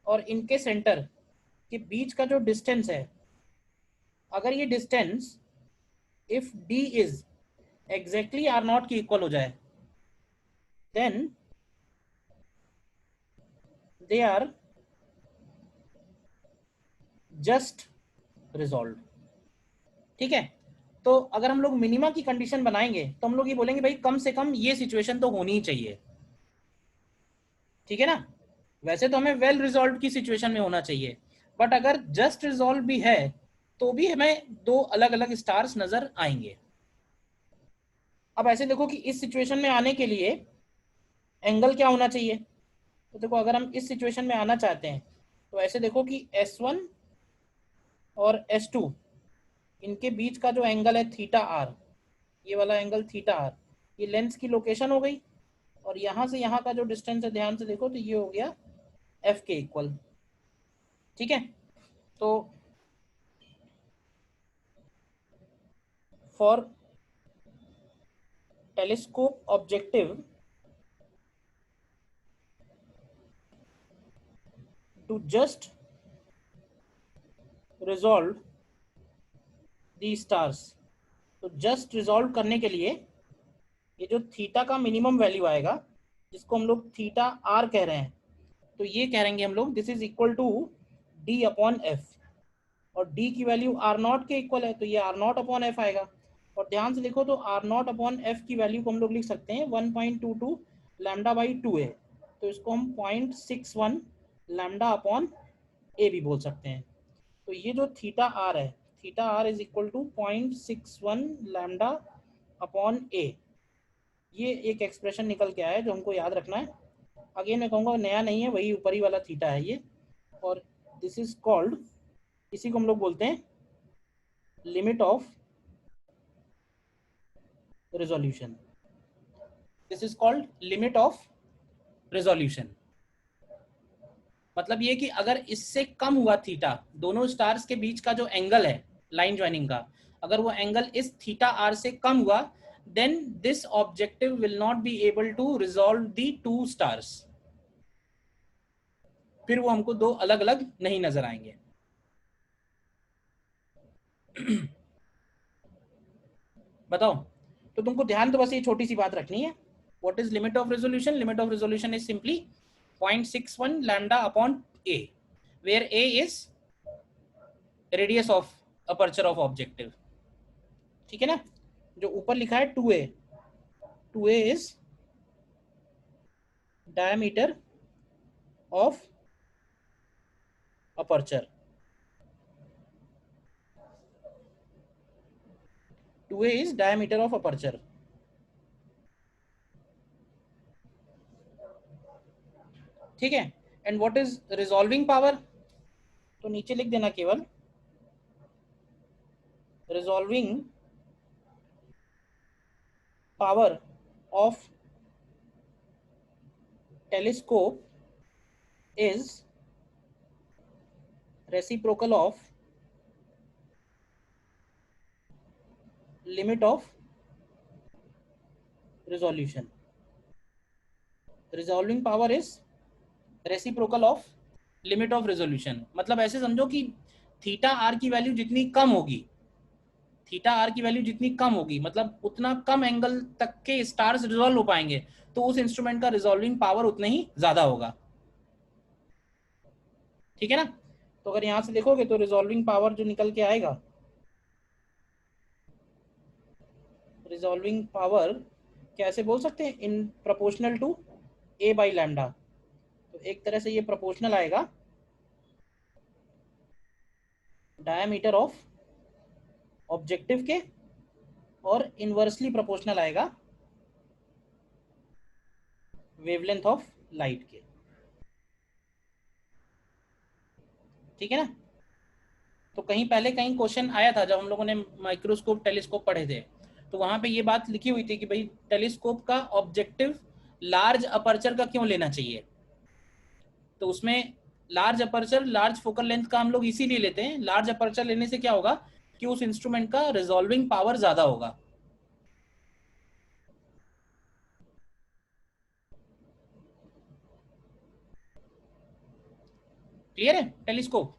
और इनके सेंटर के बीच का जो डिस्टेंस है, अगर ये distance if d is exactly r naught की इक्वल हो जाए, then they are just resolve. ठीक है। तो अगर हम लोग मिनिमा की कंडीशन बनाएंगे तो हम लोग ये बोलेंगे भाई कम से कम ये सिचुएशन तो होनी ही चाहिए। ठीक है ना। वैसे तो हमें वेल रिजॉल्व की सिचुएशन में होना चाहिए, बट अगर जस्ट रिजॉल्व भी है तो भी हमें दो अलग अलग स्टार्स नजर आएंगे। अब ऐसे देखो कि इस सिचुएशन में आने के लिए एंगल क्या होना चाहिए। तो देखो अगर हम इस सिचुएशन में आना चाहते हैं तो ऐसे देखो कि S1 और S2 इनके बीच का जो एंगल है थीटा आर, ये वाला एंगल थीटा आर, ये लेंस की लोकेशन हो गई, और यहां से यहां का जो डिस्टेंस है ध्यान से देखो तो ये हो गया एफ के इक्वल। ठीक है। तो for telescope objective to just resolve the stars, तो जस्ट रिजॉल्व करने के लिए ये जो थीटा का मिनिमम वैल्यू आएगा, जिसको हम लोग थीटा आर कह रहे हैं, तो ये कह रहेंगे हम लोग this is equal to D upon F, और डी की वैल्यू आर नॉट के इक्वल है तो ये आर नॉट अपॉन एफ आएगा। और ध्यान से देखो तो आर नॉट अपॉन एफ की वैल्यू को हम लोग लिख सकते हैं 1.22 लैम्डा बाई 2a, तो इसको हम 0.61 लैम्डा अपॉन ए भी बोल सकते हैं। तो ये जो थीटा आर है, theta r is equal to 0.61 lambda upon a, ये एक एक्सप्रेशन निकल के आया है जो हमको याद रखना है। अगेन मैं कहूँगा नया नहीं है, वही ऊपर ही वाला थीटा है ये, और दिस इज कॉल्ड, इसी को हम लोग बोलते हैं limit of resolution. This is called limit of resolution. मतलब ये कि अगर इससे कम हुआ थीटा, दोनों स्टार्स के बीच का जो एंगल है लाइन ज्वाइनिंग का, अगर वो एंगल इस थीटा आर से कम हुआ, then this objective will not be able to resolve the two stars। फिर वो हमको दो अलग अलग नहीं नजर आएंगे। बताओ। तो तुमको ध्यान तो बस ये छोटी सी बात रखनी है। What is limit of resolution? Limit of resolution is simply 0.61 lambda upon a, where a is radius of aperture of objective। ठीक है ना। जो ऊपर लिखा है 2a, 2a is diameter of aperture, 2a is diameter of aperture। ठीक है। And what is resolving power, तो नीचे लिख देना केवल resolving power of telescope is reciprocal of limit of resolution। resolving power is reciprocal of limit of resolution। मतलब ऐसे समझो कि थीटा आर की वैल्यू जितनी कम होगी, थीटा आर की वैल्यू जितनी कम होगी, मतलब उतना कम एंगल तक के स्टार्स रिजॉल्व हो पाएंगे, तो उस इंस्ट्रूमेंट का रिजॉल्विंग पावर उतना ही ज्यादा होगा। ठीक है ना। तो अगर यहाँ से देखोगे तो रिजॉल्विंग पावर जो निकल के आएगा, रिजॉल्विंग पावर कैसे बोल सकते हैं, in proportional to a by lambda. तो एक तरह से ये प्रोपोर्शनल आएगा डायमीटर ऑफ ऑब्जेक्टिव के, और इनवर्सली प्रोपोर्शनल आएगा वेवलेंथ ऑफ लाइट के। ठीक है ना। तो कहीं पहले कहीं क्वेश्चन आया था जब हम लोगों ने माइक्रोस्कोप टेलीस्कोप पढ़े थे, तो वहां पे ये बात लिखी हुई थी कि भाई टेलीस्कोप का ऑब्जेक्टिव लार्ज अपर्चर का क्यों लेना चाहिए। तो उसमें large aperture, large focal length का हम लोग इसीलिए लेते हैं, लार्ज अपर्चर लेने से क्या होगा कि उस इंस्ट्रूमेंट का रिजॉल्विंग पावर ज्यादा होगा। क्लियर है टेलीस्कोप।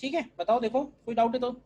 ठीक है, बताओ, देखो कोई डाउट है तो।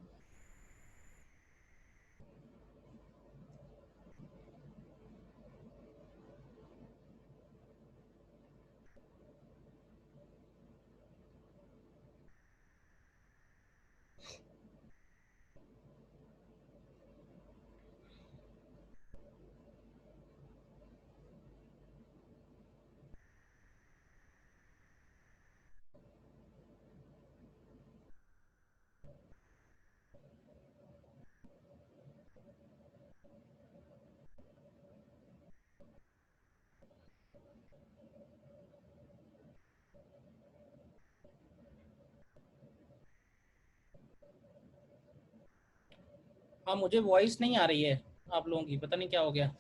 हाँ, मुझे वॉइस नहीं आ रही है आप लोगों की, पता नहीं क्या हो गया।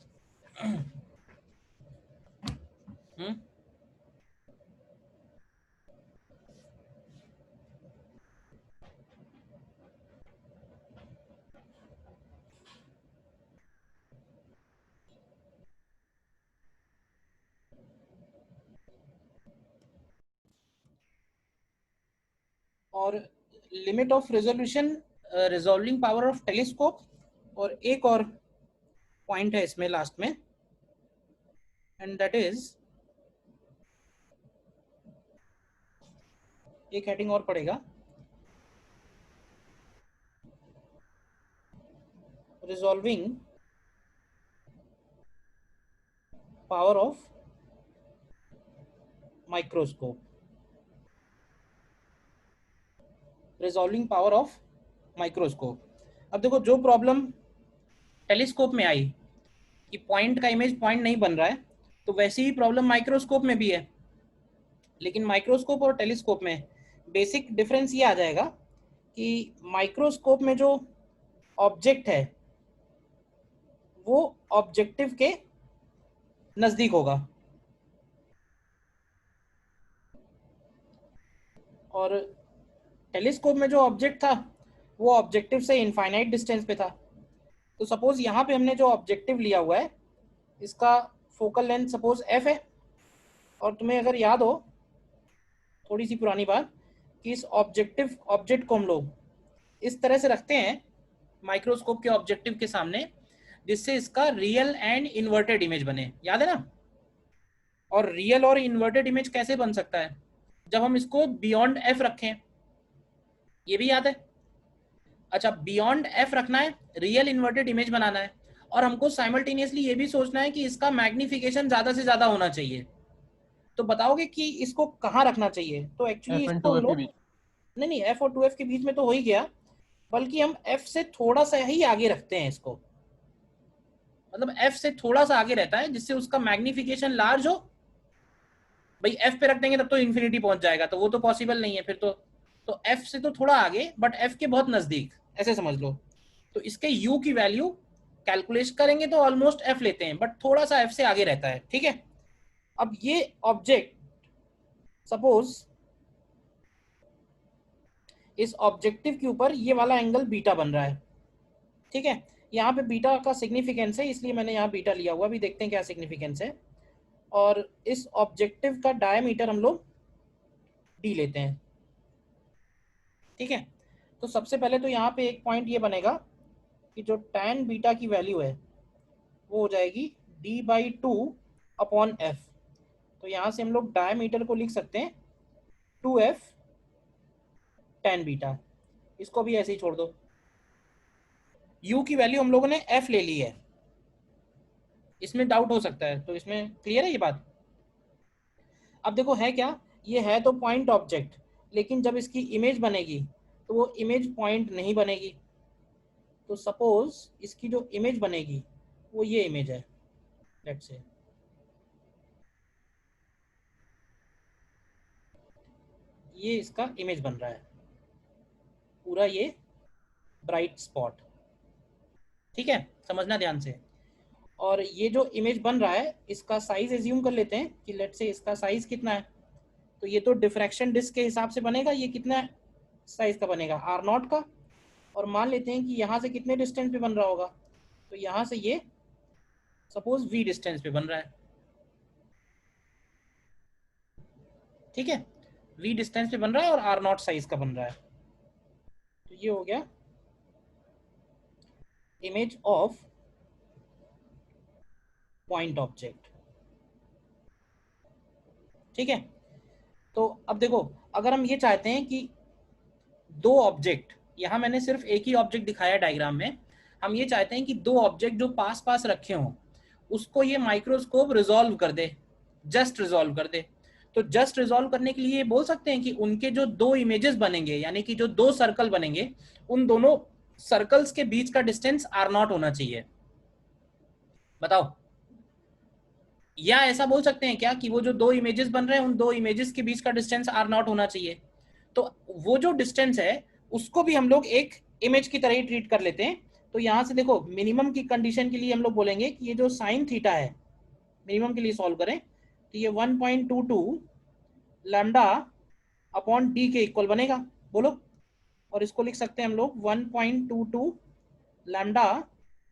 और limit of resolution, resolving power of telescope, और एक और पॉइंट है इसमें लास्ट में, एंड दैट इज, एक हेडिंग और पड़ेगा, resolving power of microscope, resolving power of microscope. अब देखो, जो प्रॉब्लम टेलीस्कोप में आई कि पॉइंट का इमेज पॉइंट नहीं बन रहा है, तो वैसी ही प्रॉब्लम माइक्रोस्कोप में भी है। लेकिन माइक्रोस्कोप और टेलीस्कोप में बेसिक डिफरेंस ये आ जाएगा कि माइक्रोस्कोप में जो ऑब्जेक्ट है वो ऑब्जेक्टिव के नजदीक होगा, और टेलीस्कोप में जो ऑब्जेक्ट था वो ऑब्जेक्टिव से इनफाइनाइट डिस्टेंस पे था। तो सपोज यहाँ पे हमने जो ऑब्जेक्टिव लिया हुआ है, इसका फोकल लेंथ सपोज f है, और तुम्हें अगर याद हो थोड़ी सी पुरानी बात कि इस ऑब्जेक्ट को हम लोग इस तरह से रखते हैं माइक्रोस्कोप के ऑब्जेक्टिव के सामने, जिससे इसका रियल एंड इन्वर्टेड इमेज बने, याद है ना। और रियल और इन्वर्टेड इमेज कैसे बन सकता है, जब हम इसको बियॉन्ड f रखें, ये भी याद है। अच्छा, बियॉन्ड f रखना है, रियल इन्वर्टेड इमेज बनाना है, और हमको साइमल्टेनियसली ये भी सोचना है कि इसका मैग्निफिकेशन ज्यादा से ज्यादा होना चाहिए। तो बताओगे कि इसको कहाँ रखना चाहिए। तो एक्चुअली इसको हम लोग, नहीं f और 2f के बीच में तो हो ही गया, बल्कि हम f से थोड़ा सा ही आगे रखते हैं इसको, मतलब f से थोड़ा सा आगे रहता है जिससे उसका मैग्निफिकेशन लार्ज हो। भाई f पे रख देंगे तब तो इन्फिनिटी पहुंच जाएगा, तो वो तो पॉसिबल नहीं है फिर तो f से तो थोड़ा आगे बट f के बहुत नजदीक, ऐसे समझ लो। तो इसके u की वैल्यू कैलकुलेट करेंगे तो ऑलमोस्ट f लेते हैं, बट थोड़ा सा f से आगे रहता है। ठीक है। अब ये ऑब्जेक्ट, सपोज इस ऑब्जेक्टिव के ऊपर ये वाला एंगल बीटा बन रहा है। ठीक है, यहाँ पे बीटा का सिग्निफिकेंस है, इसलिए मैंने यहाँ बीटा लिया हुआ, अभी देखते हैं क्या सिग्निफिकेंस है। और इस ऑब्जेक्टिव का डायमीटर हम लोग d लेते हैं। ठीक है, तो सबसे पहले तो यहाँ पे एक पॉइंट ये बनेगा कि जो tan बीटा की वैल्यू है वो हो जाएगी d/2 अपॉन f। तो यहाँ से हम लोग डायमीटर को लिख सकते हैं 2f tan बीटा, इसको भी ऐसे ही छोड़ दो। u की वैल्यू हम लोगों ने f ले ली है, इसमें डाउट हो सकता है, तो इसमें क्लियर है ये बात। अब देखो है क्या, ये है तो पॉइंट ऑब्जेक्ट, लेकिन जब इसकी इमेज बनेगी तो वो इमेज पॉइंट नहीं बनेगी। तो सपोज इसकी जो इमेज बनेगी वो ये इमेज है, लेट्स से ये इसका इमेज बन रहा है पूरा, ये ब्राइट स्पॉट, ठीक है, समझना ध्यान से। और ये जो इमेज बन रहा है इसका साइज एज्यूम कर लेते हैं कि लेट्स से इसका साइज कितना है। तो ये तो डिफ्रैक्शन डिस्क के हिसाब से बनेगा, ये कितना साइज का बनेगा R0 का। और मान लेते हैं कि यहाँ से कितने डिस्टेंस पे बन रहा होगा, तो यहाँ से ये सपोज v डिस्टेंस पे बन रहा है, ठीक है, v डिस्टेंस पे बन रहा है और R0 साइज का बन रहा है। तो ये हो गया इमेज ऑफ पॉइंट ऑब्जेक्ट, ठीक है। तो अब देखो, अगर हम ये चाहते हैं कि दो ऑब्जेक्ट, यहाँ मैंने सिर्फ एक ही ऑब्जेक्ट दिखाया डायग्राम में, हम ये चाहते हैं कि दो ऑब्जेक्ट जो पास पास रखे हों उसको ये माइक्रोस्कोप रिजॉल्व कर दे, जस्ट रिजॉल्व कर दे। तो जस्ट रिजॉल्व करने के लिए ये बोल सकते हैं कि उनके जो दो इमेजेस बनेंगे, यानी कि जो दो सर्कल बनेंगे, उन दोनों सर्कल्स के बीच का डिस्टेंस R0 होना चाहिए। बताओ, या ऐसा बोल सकते हैं क्या कि वो जो दो इमेजेस बन रहे हैं उन दो इमेजेस के बीच का डिस्टेंस R0 होना चाहिए। तो वो जो डिस्टेंस है उसको भी हम लोग एक इमेज की तरह ही ट्रीट कर लेते हैं। तो यहाँ से देखो, मिनिमम की कंडीशन के लिए हम लोग बोलेंगे कि ये जो साइन थीटा है, मिनिमम के लिए सॉल्व करें तो ये 1.22 लैम्डा अपॉन डी के इक्वल बनेगा, बोलो। और इसको लिख सकते हैं हम लोग 1.22 lambda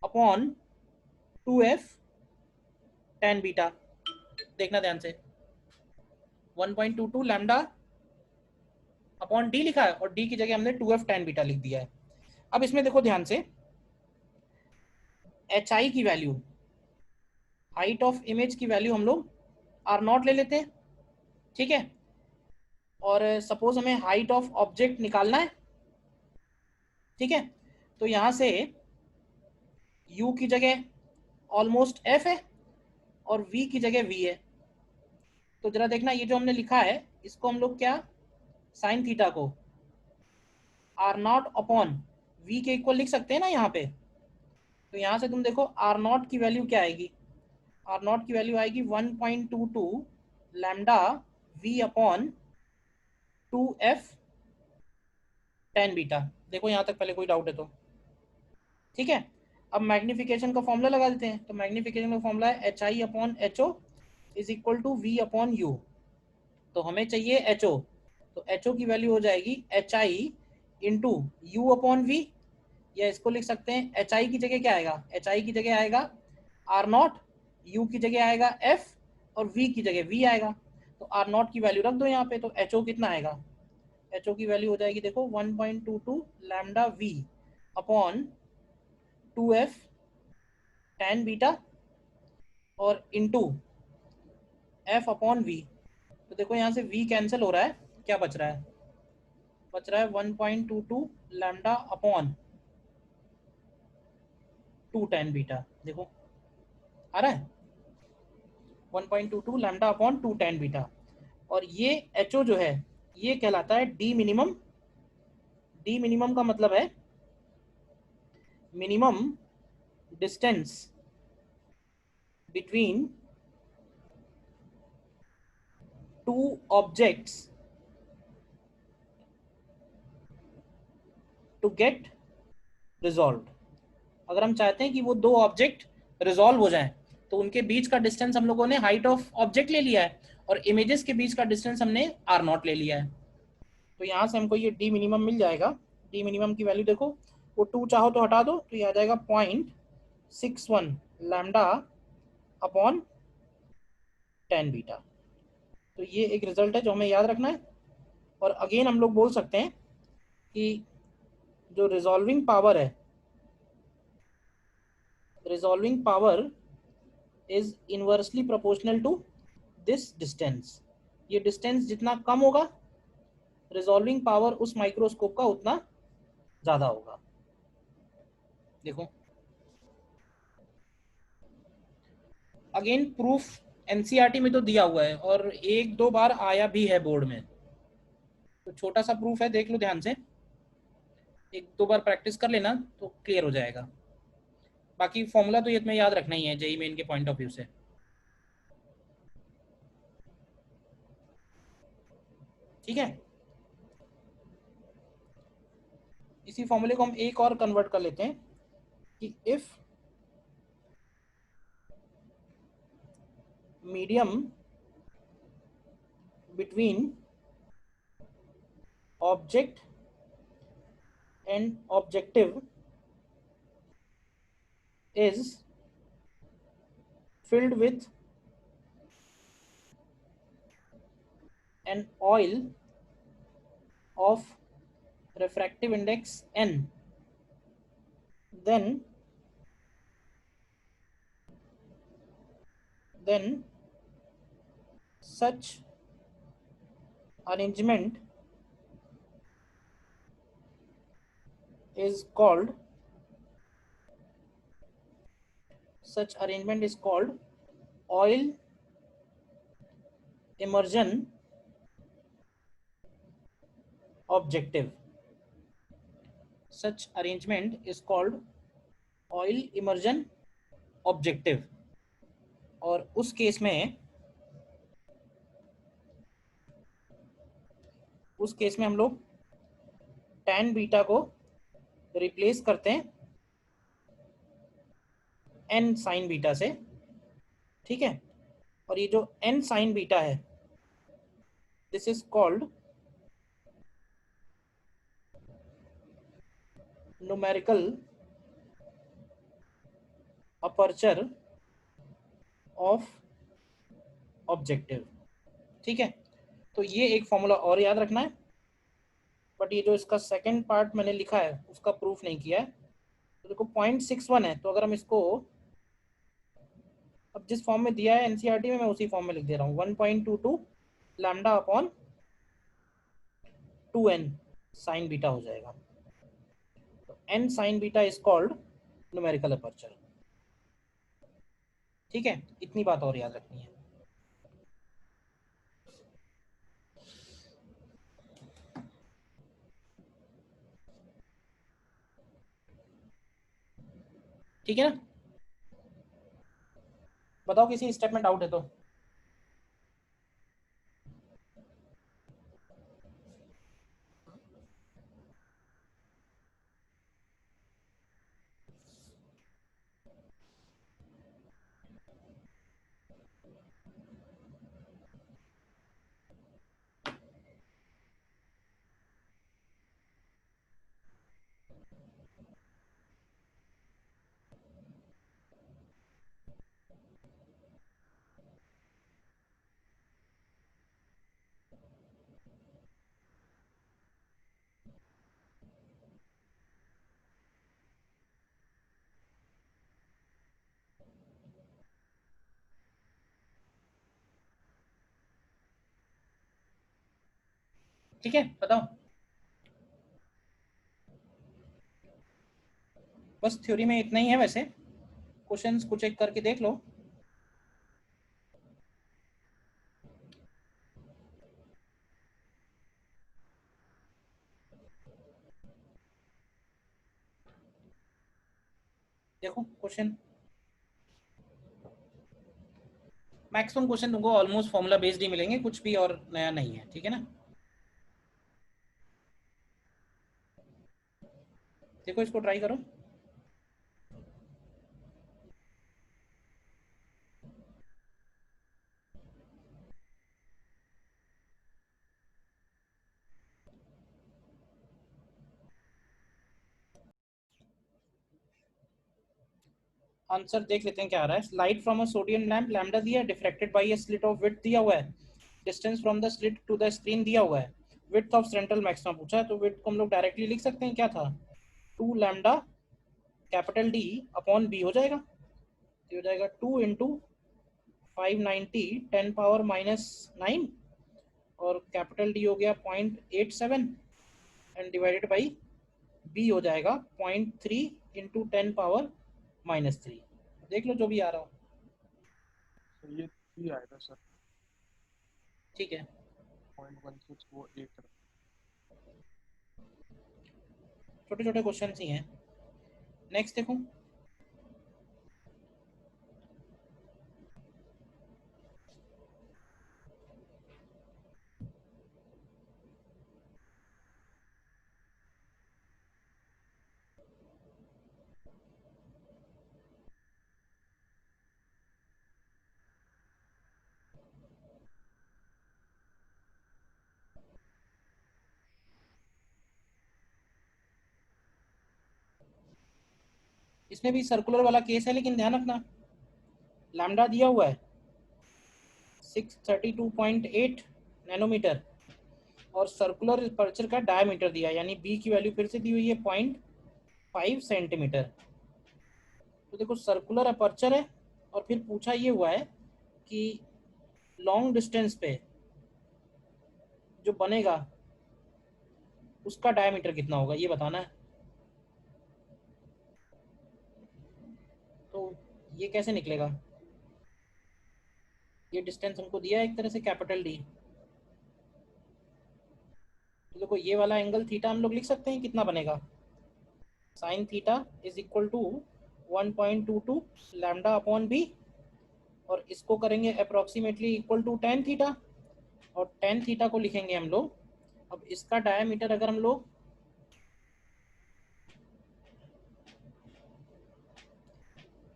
upon 2f tan beta. देखना ध्यान से, 1.22 लैम्डा अपॉन डी लिखा है और डी की जगह हमने 2f tan बीटा लिख दिया है। अब इसमें देखो ध्यान से, hi की वैल्यू, हाइट ऑफ इमेज की वैल्यू हम लोग R0 ले लेते हैं, ठीक है। और सपोज हमें हाइट ऑफ ऑब्जेक्ट निकालना है, ठीक है। तो यहाँ से u की जगह ऑलमोस्ट f है और v की जगह v है। तो जरा देखना, ये जो हमने लिखा है इसको हम लोग क्या, साइन थीटा को R0 अपॉन v के इक्वल लिख सकते हैं ना यहाँ पे। तो यहाँ से तुम देखो R0 की वैल्यू क्या आएगी, R0 की वैल्यू आएगी 1.22 lambda v upon 2f tan beta. देखो यहाँ तक पहले कोई डाउट है तो, ठीक है। अब मैग्निफिकेशन का फॉर्मूला लगा देते हैं। तो मैग्निफिकेशन का फॉर्मूला है hi upon ho is equal to v upon u। तो हमें चाहिए ho, तो ho की वैल्यू हो जाएगी hi into u upon v, या इसको लिख सकते हैं hi की जगह क्या आएगा, hi की जगह आएगा R0, u की जगह आएगा f और v की जगह v आएगा। तो R0 की वैल्यू रख दो यहाँ पे, तो ho कितना आएगा, ho की वैल्यू हो जाएगी देखो 1.22 lambda v upon 2f tan beta और इंटू f अपॉन v। तो देखो यहाँ से v कैंसिल हो रहा है, क्या बच रहा है, बच रहा है 1.22 लैम्डा अपॉन 2 tan बीटा। देखो आ रहा है 1.22 लैम्डा अपॉन 2 tan बीटा। और ये HO जो है ये कहलाता है डी मिनिमम। डी मिनिमम का मतलब है minimum distance between two objects to get resolve. अगर हम चाहते हैं कि वो दो ऑब्जेक्ट रिजॉल्व हो जाएं तो उनके बीच का डिस्टेंस हम लोगों ने हाइट ऑफ ऑब्जेक्ट ले लिया है और इमेजेस के बीच का डिस्टेंस हमने R0 ले लिया है। तो यहाँ से हमको ये डी मिनिमम मिल जाएगा। डी मिनिमम की वैल्यू देखो, वो 2 चाहो तो हटा दो तो ये आ जाएगा 0.61 लैम्डा अपॉन tan बीटा। तो ये एक रिजल्ट है जो हमें याद रखना है। और अगेन हम लोग बोल सकते हैं कि जो रिजॉल्विंग पावर है, resolving power is inversely proportional to this distance. ये डिस्टेंस जितना कम होगा रिजॉल्विंग पावर उस माइक्रोस्कोप का उतना ज्यादा होगा। देखो अगेन प्रूफ एनसीईआरटी में तो दिया हुआ है और एक दो बार आया भी है बोर्ड में, तो छोटा सा प्रूफ है, देख लो ध्यान से, एक दो बार प्रैक्टिस कर लेना तो क्लियर हो जाएगा। बाकी फॉर्मूला तो ये तुम्हें याद रखना ही है जेईई मेन के पॉइंट ऑफ व्यू से। ठीक है, इसी फॉर्मूले को हम एक और कन्वर्ट कर लेते हैं कि if medium between object and objective is filled with an oil of refractive index n, then such arrangement is called oil immersion objective. Such arrangement is called oil immersion objective. और उस case में हम लोग tan beta को replace करते हैं n sign beta से। ठीक है, और ये जो n साइन बीटा है this is called numerical aperture of objective. ठीक है, तो ये एक फॉर्मूला और याद रखना है, बट ये जो इसका सेकंड पार्ट मैंने लिखा है उसका प्रूफ नहीं किया है। तो देखो 0.61 है, तो अगर हम इसको अब जिस फॉर्म में दिया है एनसीईआरटी में मैं उसी फॉर्म में लिख दे रहा हूँ, 1.22 lambda upon 2n sign beta हो जाएगा। तो n sign beta is called numerical aperture. ठीक है, इतनी बात और याद रखनी है। ठीक है ना, बताओ किसी स्टेप में डाउट है तो। ठीक है, बताओ। बस थ्योरी में इतना ही है, वैसे क्वेश्चंस कुछ एक करके देख लो। देखो क्वेश्चन, मैक्सिमम क्वेश्चन तुमको ऑलमोस्ट फॉर्मूला बेस्ड ही मिलेंगे, कुछ भी और नया नहीं है। ठीक है ना, देखो इसको ट्राई करो। आंसर देख लेते हैं क्या आ रहा है। Light from a sodium lamp lambda दिया है, diffracted by a slit of width दिया हुआ है, distance from the slit to the screen दिया हुआ है, विड्थ ऑफ सेंट्रल मैक्सिमा पूछा है, तो विड्थ को हम लोग डायरेक्टली लिख सकते हैं, क्या था 2 lambda capital D upon B हो जाएगा। तो हो जाएगा 2 इंटू 590 10 पावर -9 और कैपिटल डी हो गया 0.87 एंड डिवाइडेड बाई बी हो जाएगा 0.3 इंटू 10 पावर -3। देख लो जो भी आ रहा हो। तो ये 3 आएगा सर, ठीक है, 0.16 वो 8। छोटे छोटे क्वेश्चन ही हैं। नेक्स्ट देखो, इसमें भी सर्कुलर वाला केस है, लेकिन ध्यान रखना लैम्डा दिया हुआ है 632.8 नैनोमीटर और सर्कुलर अपर्चर का डायमीटर दिया है, यानी बी की वैल्यू फिर से दी हुई है 0.5 सेंटीमीटर। तो देखो सर्कुलर अपर्चर है और फिर पूछा ये हुआ है कि लॉन्ग डिस्टेंस पे जो बनेगा उसका डायमीटर कितना होगा, ये बताना है। तो ये कैसे निकलेगा, ये डिस्टेंस हमको दिया है एक तरह से कैपिटल डी। तो देखो ये वाला एंगल थीटा हम लोग लिख सकते हैं, कितना बनेगा sine theta is equal to 1.22 lambda upon B और इसको करेंगे approximately equal to tan theta और tan थीटा को लिखेंगे हम लोग। अब इसका डायमीटर अगर हम लोग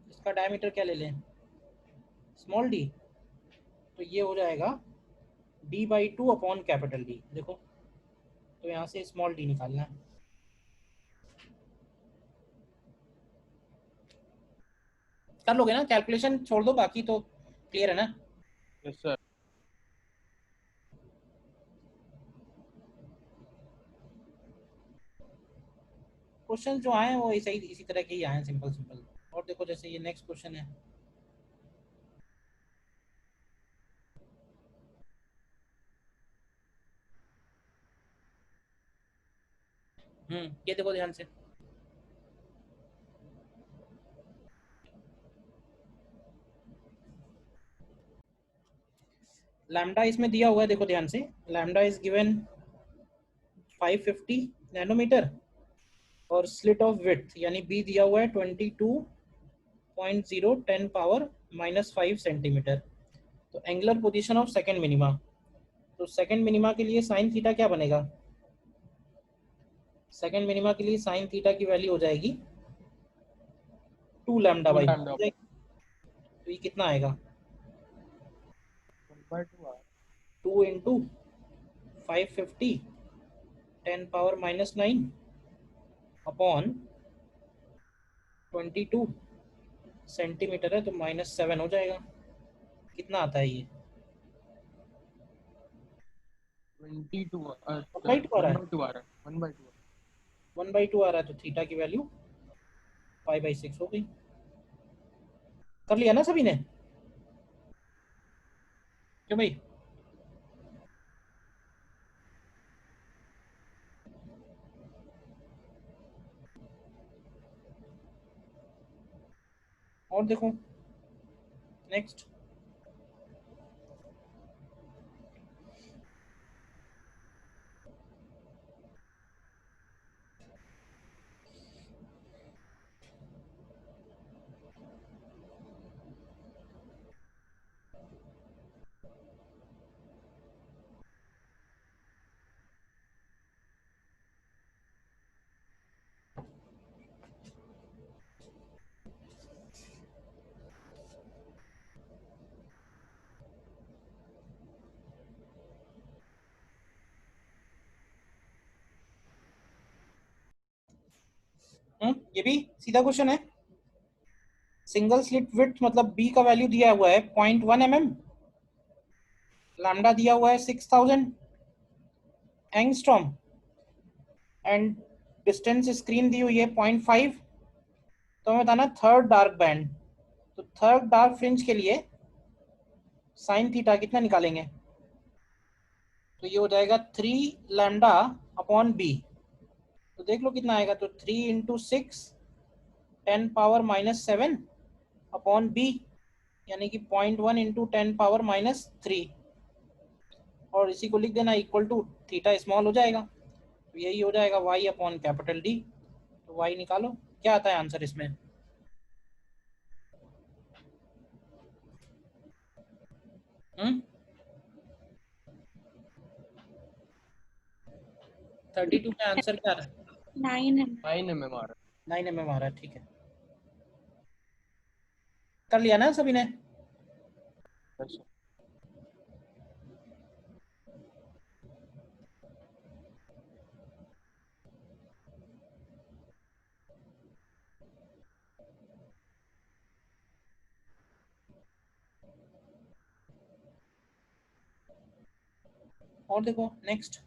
इसका डायमीटर क्या ले लें स्मॉल डी, तो ये हो जाएगा d/2 अपॉन कैपिटल डी। देखो तो यहाँ से स्मॉल डी निकालना है। कर लोगे ना कैलकुलेशन, छोड़ दो बाकी तो क्लियर है ना। Yes sir. क्वेश्चन जो आए हैं वो इसी तरह के ही आए हैं, सिंपल सिंपल। और देखो जैसे ये नेक्स्ट क्वेश्चन है, ये देखो ध्यान से, लैम्डा इसमें दिया हुआ है, देखो ध्यान से, लैम्डा इज गिवन 550 नैनोमीटर और स्लिट ऑफ विड्थ यानी बी दिया हुआ है 22.0 10 पावर -5 सेंटीमीटर। तो angular position of second minima, तो सेकंड मिनिमा के लिए साइन थीटा क्या बनेगा, सेकंड मिनिमा के लिए साइन थीटा की वैल्यू हो जाएगी 2 लैम्डा बाई। तो ये कितना आएगा 2 इंटू 550 10 पावर -9 अपॉन 22 सेंटीमीटर है तो -7 हो जाएगा। कितना आता है ये 22 1/2 आ रहा है, 1/2 आ रहा है, 1/2 1/2 आ रहा है, तो थीटा की वैल्यू 5/6 हो गई। कर लिया ना सभी ने, क्यों भाई? और देखो नेक्स्ट, ये भी सीधा क्वेश्चन है। सिंगल स्लिट विड्थ मतलब बी का वैल्यू दिया हुआ है 0.1 mm, लैम्डा दिया हुआ है 6000 एंगस्ट्रॉम एंड डिस्टेंस स्क्रीन दी हुई है 0.5, तो हमें बताना थर्ड डार्क बैंड। तो थर्ड डार्क फ्रिंज के लिए साइन थीटा कितना निकालेंगे, तो ये हो जाएगा 3 लैम्डा अपॉन बी। तो देख लो कितना आएगा, तो 3 इंटू 6 10⁻⁻7 अपॉन बी, यानी कि 0.1 इंटू 10⁻⁻3, और इसी को लिख देना इक्वल टू थीटा स्मॉल हो जाएगा, तो यही हो जाएगा y अपॉन कैपिटल डी। तो y निकालो, क्या आता है आंसर इसमें? हम्म 32 का आंसर क्या रहा है? 9 mm आ रहा 9 mm आ रहा है, ठीक है। कर लिया ना सभी ने? है सर। और देखो नेक्स्ट,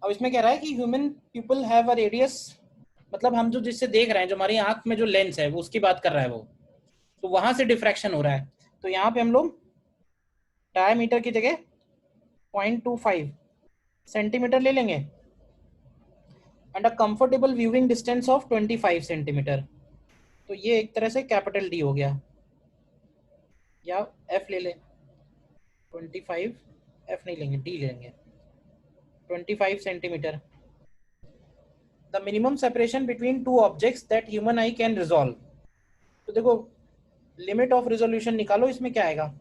अब इसमें कह रहा है कि human people have a radius, मतलब हम जो जिससे देख रहे हैं, जो हमारी आंख में जो लेंस है वो उसकी बात कर रहा है वो, तो वहां से डिफ्रैक्शन हो रहा है। तो यहाँ पे हम लोग डायमीटर की जगह 0.25 सेंटीमीटर ले लेंगे and a comfortable viewing distance of 25 centimetre. तो ये एक तरह से कैपिटल डी हो गया, या एफ ले ले, 25, एफ नहीं लेंगे, डी लेंगे, 25 centimetre. The minimum separation between two objects that human I can resolve. तो देखो लिमिट ऑफ रिजोल्यूशन निकालो, इसमें क्या आएगा,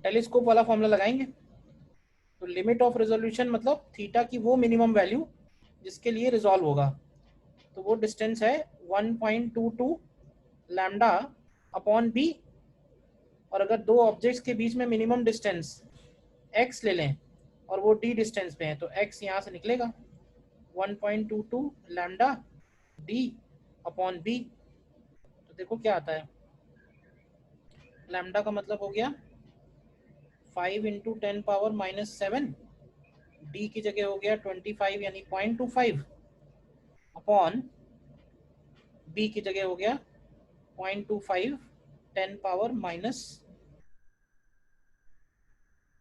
टेलीस्कोप वाला फॉर्मूला लगाएंगे। तो लिमिट ऑफ रिजोल्यूशन मतलब थीटा की वो मिनिमम वैल्यू जिसके लिए रिजॉल्व होगा, तो वो डिस्टेंस है 1.22 लैम्डा अपॉन बी। और अगर दो ऑब्जेक्ट्स के बीच में मिनिमम डिस्टेंस x ले लें और वो d डिस्टेंस पे है, तो x यहाँ से निकलेगा 1.22 लैम्डा d अपॉन b। तो देखो क्या आता है, लैम्डा का मतलब हो गया 5 इंटू 10⁻⁻7, d की जगह हो गया 25 यानी 0.25 अपॉन b की जगह हो गया 0.25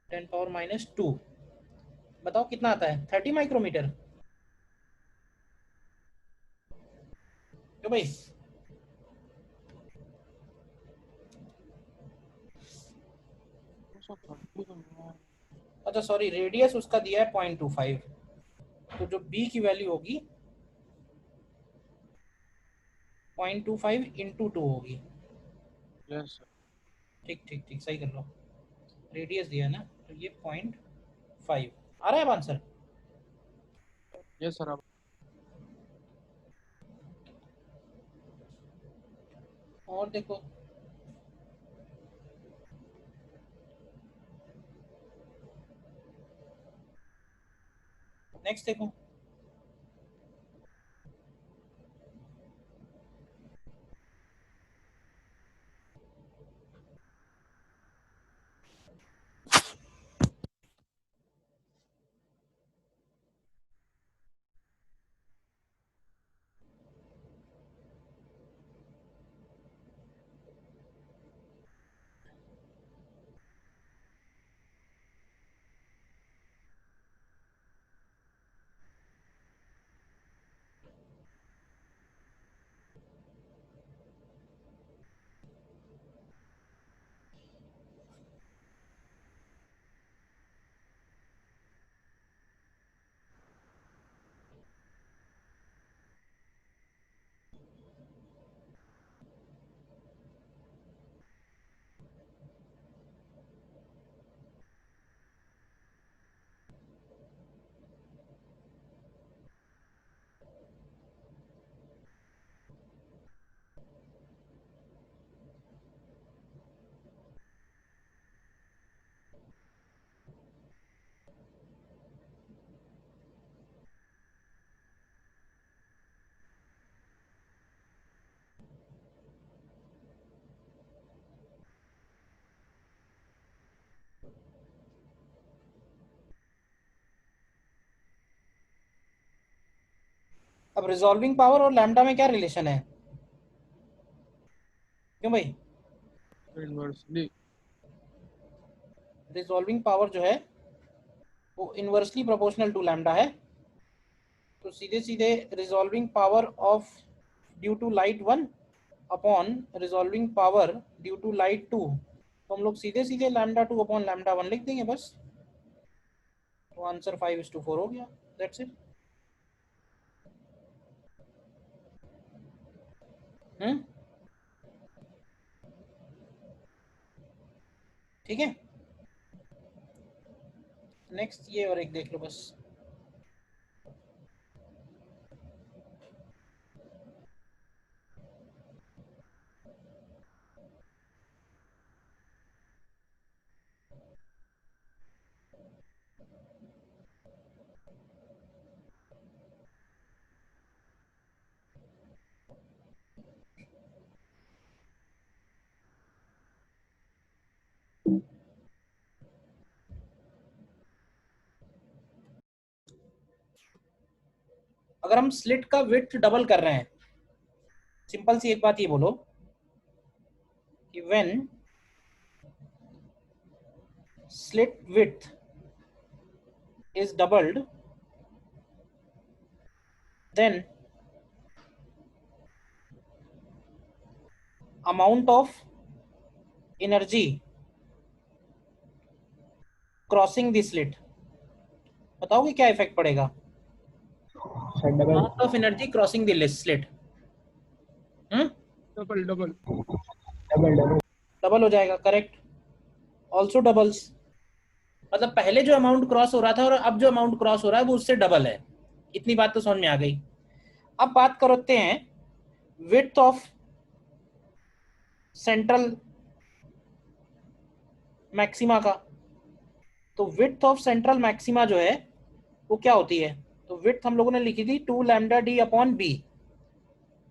10⁻⁻2। बताओ कितना आता है, 30 माइक्रोमीटर। क्यों भाई? सर 30 तो नहीं है। अच्छा सॉरी, रेडियस उसका दिया है 0.25, तो जो b की वैल्यू होगी 0.25 इंटू 2 होगी। Yes sir. ठीक ठीक ठीक, सही कर लो, रेडियस दिया है ना, तो ये 0.5 आ रहा है आंसर। Yes sir. अब और देखो नेक्स्ट देखो, अब रिजॉल्विंग पावर और लैम्डा में क्या रिलेशन है, क्यों भाई? इनवर्सली रिजॉल्विंग पावर जो है वो इनवर्सली प्रोपोर्शनल टू लैम्डा है, तो सीधे सीधे resolving power of due to light 1 upon resolving power due to light 2, तो हम लोग सीधे सीधे लैम्डा 2 अपॉन लैम्डा 1 लिख देंगे बस, तो आंसर 5:4 हो गया, दैट्स इट। ठीक है, नेक्स्ट ये और एक देख लो बस। अगर हम स्लिट का विड्थ डबल कर रहे हैं, सिंपल सी एक बात ये बोलो कि when slit width is doubled then amount of energy crossing the slit, बताओगे क्या इफेक्ट पड़ेगा? Amount of energy crossing the slit double double double हो जाएगा, करेक्ट। ऑल्सो डबल्स, मतलब पहले जो अमाउंट क्रॉस हो रहा था और अब जो अमाउंट क्रॉस हो रहा है वो उससे डबल है, इतनी बात तो समझ में आ गई। अब बात करते हैं विड्थ ऑफ सेंट्रल मैक्सिमा का, तो विड्थ ऑफ सेंट्रल मैक्सिमा जो है वो क्या होती है, तो विड्थ हम लोगों ने लिखी थी 2 लैम्डा डी अपॉन बी,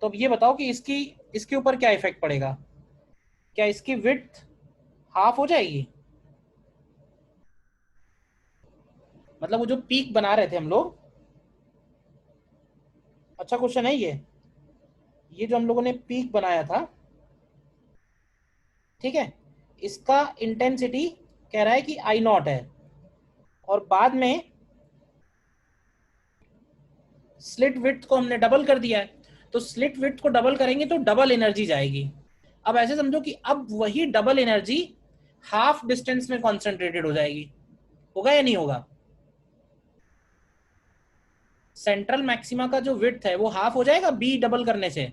तो अब ये बताओ कि इसके ऊपर क्या इफेक्ट पड़ेगा, क्या इसकी विड्थ हाफ हो जाएगी? मतलब वो जो पीक बना रहे थे हम लोग, अच्छा क्वेश्चन है ये जो हम लोगों ने पीक बनाया था, ठीक है, इसका इंटेंसिटी कह रहा है कि I0 है, और बाद में स्लिट विड्थ को हमने डबल कर दिया है, तो स्लिट विड्थ को डबल करेंगे तो डबल एनर्जी जाएगी। अब ऐसे समझो कि अब वही डबल एनर्जी हाफ डिस्टेंस में कॉन्सेंट्रेटेड हो जाएगी, होगा या नहीं होगा? सेंट्रल मैक्सिमा का जो विड्थ है वो हाफ हो जाएगा बी डबल करने से,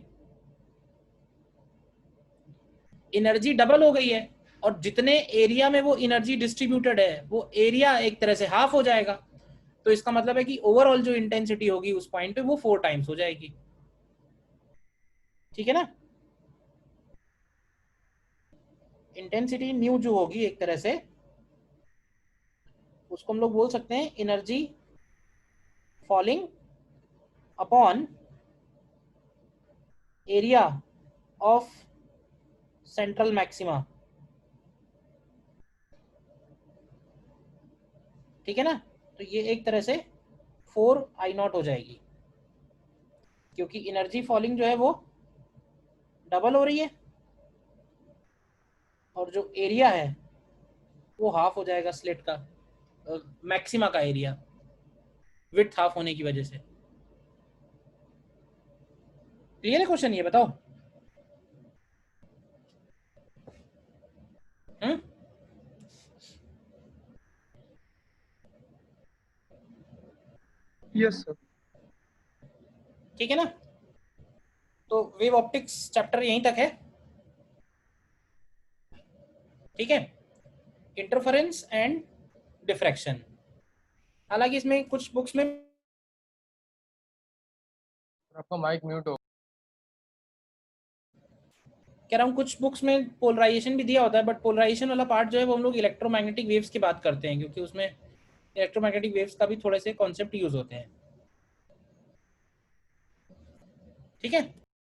एनर्जी डबल हो गई है, और जितने एरिया में वो एनर्जी डिस्ट्रीब्यूटेड है वो एरिया एक तरह से हाफ हो जाएगा, तो इसका मतलब है कि ओवरऑल जो इंटेंसिटी होगी उस पॉइंट पे वो 4 टाइम्स हो जाएगी, ठीक है ना। इंटेंसिटी न्यू जो होगी एक तरह से उसको हम लोग बोल सकते हैं energy falling upon area of central maxima, ठीक है ना। तो ये एक तरह से 4I0 हो जाएगी, क्योंकि एनर्जी फॉलिंग जो है वो डबल हो रही है और जो एरिया है वो हाफ हो जाएगा स्लिट का, मैक्सिमा का एरिया विड्थ हाफ होने की वजह से। क्लियर है क्वेश्चन, ये बताओ। Yes sir. ठीक है ना, तो वेव ऑप्टिक्स चैप्टर यहीं तक है, ठीक है। इंटरफेरेंस एंड डिफ्रैक्शन, हालांकि इसमें कुछ बुक्स में आपका माइक म्यूट हो। कह रहा हूँ कुछ बुक्स में पोलराइजेशन भी दिया होता है, बट पोलराइजेशन वाला पार्ट जो है वो हम लोग इलेक्ट्रोमैग्नेटिक वेव्स की बात करते हैं, क्योंकि उसमें इलेक्ट्रोमैग्नेटिक वेव्स का भी थोड़े से कॉन्सेप्ट यूज होते हैं, ठीक है।